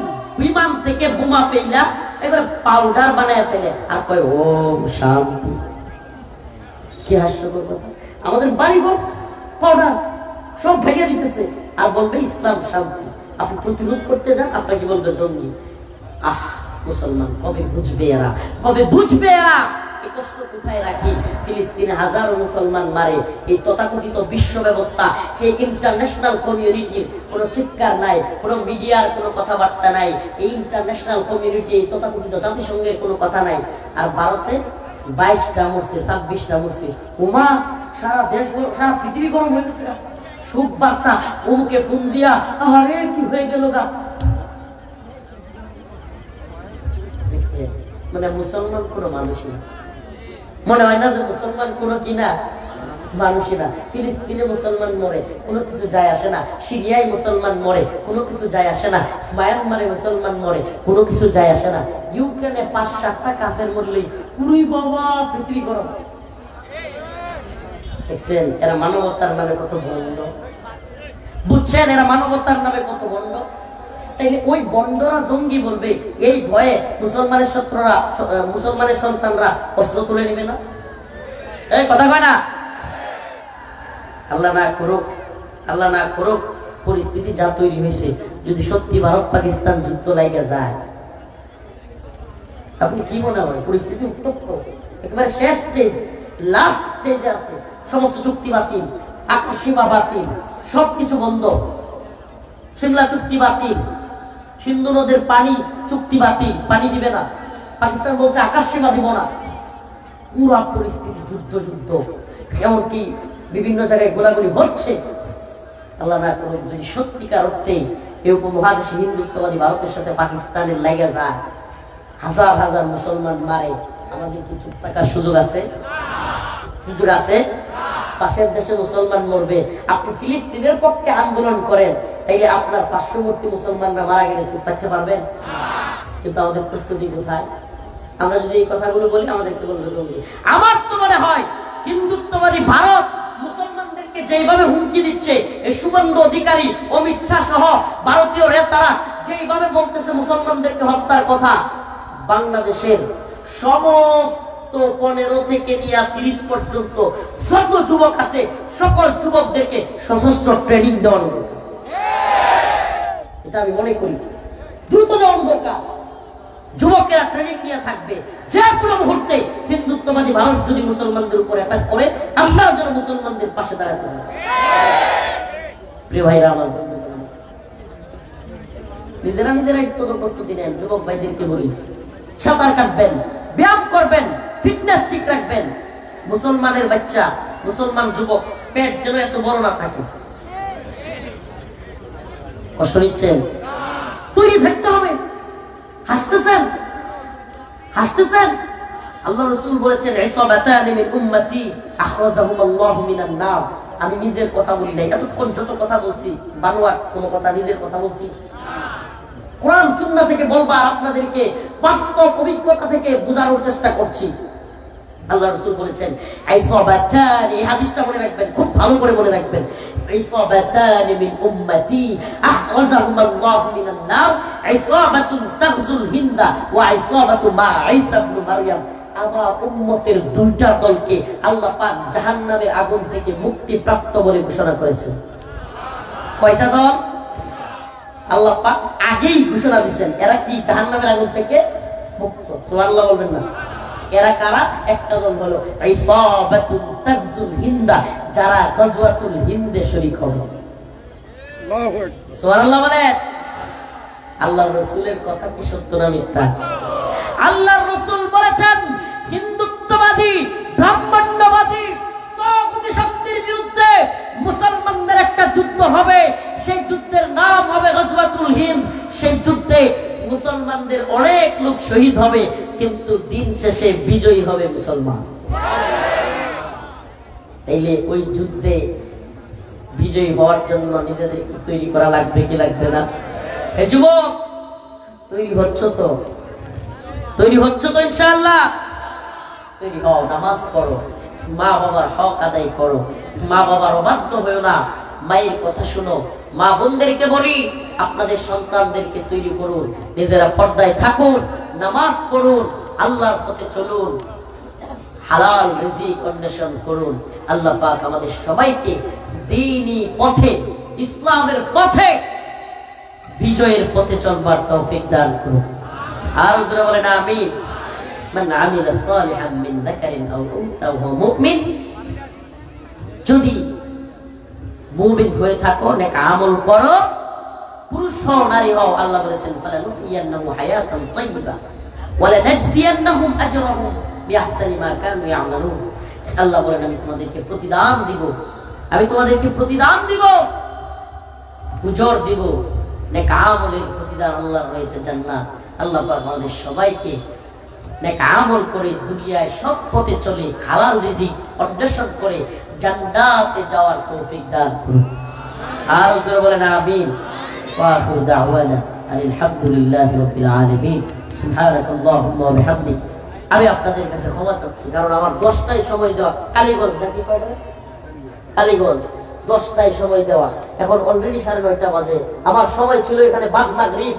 বিমান থেকে বোমা পেইলা এবার পাউডার বানায় ফেলে আর কয় ওম শান্তি। কি হাস্যকর কথা! আমাদের বাড়ি ঘর পাউডার সব ভেঙে দিতেছে আর বলবে ইসলাম শান্তি। আপনি প্রতিরোধ করতে যান, আপনাকে বলবে জঙ্গি। আহ মুসলমান কবে বুঝবে এরা, কবে বুঝবে এরা? এই কষ্ট কোথায় রাখি? ফিলিস্তিনে হাজারো মুসলমান মারে, এই তথাকথিত বিশ্ব ব্যবস্থা, সেই ইন্টারন্যাশনাল কমিউনিটির কোনো চিৎকার নাই, কোনো মিডিয়ার কোনো কথাবার্তা নাই, এই ইন্টারন্যাশনাল কমিউনিটি, এই তথাকথিত জাতিসংঘের কোনো কথা নাই। আর ভারতে 22টা মরছে, 26টা মরছে। উমা সারা দেশ, সারা পৃথিবী গরম হয়ে গেছে। সুখ বার্তা অমুকে ফোন দিয়া, আরে কি হয়ে গেল গা। মানে মুসলমান কোনো মানুষই না, মনে হয় না যে মুসলমান কোনো কিনা মানুষই না। ফিলিস্তিনে মুসলমান মরে, কোনো কিছু যায় আসে না। সিরিয়ায় মুসলমান মরে, কোনো কিছু যায় আসে না। মায়ানমারে মুসলমান মরে, কোনো কিছু যায় আসে না। ইউক্রেনে 5-7টা কাফের মরলেই পুরোই বাবা পৃথিবী গরম। দেখছেন এরা মানবতার নামে কত বন্ড, বুঝছেন এরা মানবতার নামে কত বন্ড। তাইলে ওই বন্ডরা জঙ্গি বলবে, এই ভয়ে মুসলমানের শত্রুরা, মুসলমানের সন্তানরা অস্ত্র তুলে নিবে না? এই কথা কয় না? আল্লাহ না করুক, আল্লাহ না করুক পরিস্থিতি যা তৈরি হয়েছে, যদি সত্যি ভারত পাকিস্তান যুদ্ধ লাইগা যায়, আপনি কি মনে হয়? পরিস্থিতি উত্তপ্ত, একেবারে শেষ স্টেজ, লাস্ট স্টেজে আছে। সমস্ত চুক্তি বাতিল, আকাশ সীমা বাতিল, সবকিছু বন্ধ। সিমলা চুক্তি বাতিল, সিন্ধু নদের পানি চুক্তি বাতিল, পানি দিবে না। পাকিস্তান বলছে আকাশ সীমা দিব না। পুরো পরিস্থিতি যুদ্ধ যুদ্ধ, এমনকি বিভিন্ন জায়গায় গোলাগুলি হচ্ছে। আল্লাহ না করুক যদি সত্যিকার অর্থে এই উপমহাদেশে হিন্দুত্ববাদী ভারতের সাথে পাকিস্তানের লেগে যায়, হাজার হাজার মুসলমান মারে, আমাদের কি চুপ থাকার সুযোগ আছে? সুযোগ আছে? পাশের দেশে মুসলমান মরবে, আপনি ফিলিস্তিনের পক্ষে আন্দোলন করেন, তাইলে আপনার পার্শ্ববর্তী মুসলমানরা মারা গেলে চুপ থাকতে পারবেন? কিন্তু আমাদের প্রস্তুতি কোথায়? আমরা যদি এই কথাগুলো বলি আমাদেরকে বলবে জঙ্গি। আমার তো মনে হয় হিন্দুত্ববাদী ভারত মুসলমানদেরকে যেইভাবে হুমকি দিচ্ছে, এই শুভেন্দু অধিকারী, অমিত শাহ সহ ভারতীয় নেতারা যেইভাবে বলতেছে মুসলমানদেরকে হত্যার কথা, বাংলাদেশের সমস্ত 15 থেকে নিয়ে 30 পর্যন্ত যত যুবক আছে সকল যুবকদেরকে সশস্ত্র ট্রেনিং দেওয়ানো দরকার। এটা আমি মনে করি দ্রুত দেওয়ানো দরকার। যুবকেরা ট্রেনিং নিয়ে থাকবে, যে কোনো মুহূর্তে হিন্দুত্ববাদী ভারত যদি মুসলমানদের উপর অ্যাটাক করে, আমরা যেন মুসলমানদের পাশে দাঁড়াতে পারি। প্রিয় ভাইরা আমার, নিজেরা নিজেরা একটু প্রস্তুতি নেন। যুবক ভাইদেরকে বলি, সাঁতার কাটবেন, ব্যায়াম করবেন, ফিটনেস ঠিক রাখবেন। মুসলমানের বাচ্চা, মুসলমান যুবক পেট যেন এত বড় না থাকে। কষ্ট নিচ্ছেন? তৈরি থাকতে হবে। হাসতেছেন, হাসতেছেন। আল্লাহ রাসূল বলেছেন, ইসাবাতানি মিন উম্মতি আখরাজাহুমুল্লাহু মিনান নার। আমি নিজের কথা বলি নাই, এতক্ষণ যত কথা বলছি বানোয়াট কোন কথা, নিজের কথা বলছি? কোরআন সুন্নাহ থেকে বলবা, আপনাদেরকে বাস্তব অভিজ্ঞতা থেকে বোঝানোর চেষ্টা করছি। আল্লাহ রাসূল বলেছেন ইসাবাতানি, এই হাদিসটা মনে রাখবেন, খুব ভালো করে মনে রাখবেন। ইসাবাতানি মিন উম্মতি আখরাজাহুমুল্লাহু মিনান নার, ইসাবাতুন তাগজুল হিন্দা ওয়া ইসাবাতু মা ঈসা ইবনে মারইয়াম। আমার উম্মতের দুইটা দলকে আল্লাহ পাক জাহান্নামের আগুন থেকে মুক্তি প্রাপ্ত বলে ঘোষণা করেছেন। কয়টা দল? আল্লাহ পাক আগেই ঘোষণা দিয়েছেন এরা কি জাহান্নামের আগুন থেকে মুক্ত। সুবহানাল্লাহ বলবেন না? এরা কারা? একটা দল হলো ইসাবাতুন তাগজুল হিন্দা, যারা গজওয়াতুল হিন্দে শরীক হবে। আল্লাহু আকবার, সুবহানাল্লাহ বলেন। আল্লাহর রাসূলের কথা কি সত্য না মিথ্যা? আল্লাহর রাসূল বলেছেন হিন্দুত্ববাদী, ব্রাহ্মণ্যবাদী, তাগুতি শক্তির বিরুদ্ধে মুসলমানদের একটা যুদ্ধ হবে। সেই যুদ্ধের নাম হবে গজওয়াতুল হিন্দ। সেই যুদ্ধে মুসলমানদের অনেক লোক শহীদ হবে, কিন্তু দিন শেষে বিজয়ী হবে মুসলমান। তাইলে ওই যুদ্ধে বিজয়ী হওয়ার জন্য নিজেদেরকে তৈরি করা লাগবে কি লাগবে না? এই যুবক তৈরি হচ্ছ তো? তৈরি হচ্ছ তো ইনশাআল্লাহ? তৈরি হও, নামাজ পড়ো, মা বাবার হক আদায় করো, মা বাবার অবাধ্য হয়েও না, মায়ের কথা শুনো। মা বোনদেরকে বলি, আপনাদের সন্তানদেরকে তৈরি করুন, নিজেরা পর্দায় থাকুন, নামাজ পড়ুন, আল্লাহর পথে চলুন, হালাল রিজিক অন্বেষণ করুন। আল্লাহ পাক আমাদের সবাইকে দ্বীনি পথে, ইসলামের পথে, বিজয়ের পথে চলবার তৌফিক দান করুন। আর যারা বলেন আমিন। মান আমিলা সালিহান মিন যাকারিন আও উনসা ওয়া হুয়া মুমিন, যদি মুমিন হয়ে থাকো, নেক আমল করো, পুরুষ হও নারী হও, আল্লাহ বলেছেন ফালানুহিয়ান্নাহু হায়াতান তাইয়্যিবা ওয়া লানাজজিয়ান্নাহুম আজরাহুম বিআহসানি মা কানু ইয়ামালুন। আল্লাহ বলেন আমি তোমাদেরকে প্রতিদান দিব, আমি তোমাদেরকে প্রতিদান দিব, উজর দিব, নেক আমলের প্রতিদান আল্লাহর রয়েছে জান্নাত। আল্লাহ পাক আমাদের সবাইকে নেক আমল করে দুনিয়ায় সৎ পথে চলে হালাল রিজিক অন্বেষণ করে জান্নাতে যাওয়ার তৌফিক দান করুন। আর যারা বলেন আমিন। ওয়া আখিরু দাওয়ানা আলহামদুলিল্লাহি রাব্বিল আলামিন। সুবহানাকাল্লাহুম্মা ওয়া বিহামদিক। আমি আপনাদের কাছে ক্ষমা চাচ্ছি, কারণ আমার 10টায় সময় দেওয়া, কালীগঞ্জ নাকি কয়টা, কালীগঞ্জ 10টায় সময় দেওয়া, এখন অলরেডি 9:30 বাজে। আমার সময় ছিল এখানে বাদ মাগরিব,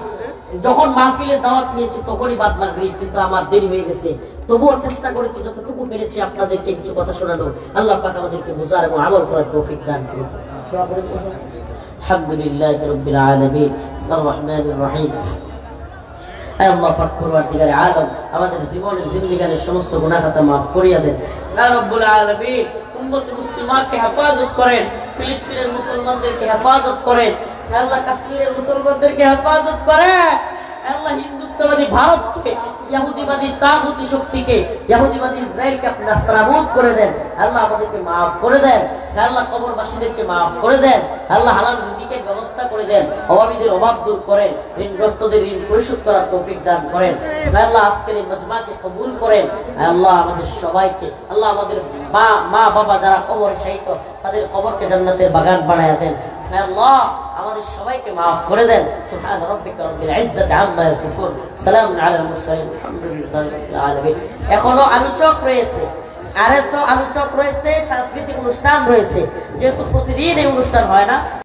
যখন মাহফিলের দাওয়াত নিয়েছি তখনই বাদ মাগরিব, কিন্তু আমার দেরি হয়ে গেছে। তবুও চেষ্টা করেছি যতটুকু পেরেছি আপনাদেরকে কিছু কথা শোনানোর। আল্লাহ পাক আমাদেরকে বুঝার এবং আমল করার তৌফিক দান করুন। আলহামদুলিল্লাহি রাব্বিল আলামিন আর রহমানির রহিম। হে আল্লাহ পাক পরওয়ারদিগারে আলম, আমাদের জীবনের জিন্দেগানের সমস্ত গুনাহ খাতা maaf করিয়া দেন। হে রব্বুল আলামিন, উম্মত মুসলিমাকে হেফাজত করেন, ফিলিস্তিনের মুসলমানদেরকে হেফাজত করেন, হে আল্লাহ কাশ্মীরের মুসলমানদেরকে হেফাজত করেন। আল্লাহ হিন্দুত্ববাদী ভারতকে, ইহুদিবাদী তাগুতি শক্তিকে, ইহুদিবাদী ইসরায়েলকে আপনি নাস্তানাবুদ করে দেন। আল্লাহ আমাদেরকে maaf করে দেন। আল্লাহ কবরবাসীদেরকে maaf করে দেন। আল্লাহ হালাল রিজিকের ব্যবস্থা করে দেন। অভাবীদের অভাব দূর করেন, ঋণগ্রস্তদের ঋণ পরিশোধ করার তৌফিক দান করেন। আল্লাহ আজকের এই মাজমাকে কবুল করেন। আল্লাহ আমাদের সবাইকে, আল্লাহ আমাদের মা বাবা যারা কবরে শায়িত, তাদের কবরকে জান্নাতের বাগান বানায় দেন। আল্লাহ আমাদের সবাইকে maaf করে দেন। সুবহান রাব্বিকা রাব্বিল ইজ্জাতি আম্মা ইয়াসিফুন, সালামুন আলাল মুরসালিন, আলহামদুলিল্লাহি রাব্বিল আলামিন। এখনো আলোচক রয়েছে, আলোচক রয়েছে, সাংস্কৃতিক অনুষ্ঠান রয়েছে। যেহেতু প্রতিদিন এই অনুষ্ঠান হয় না,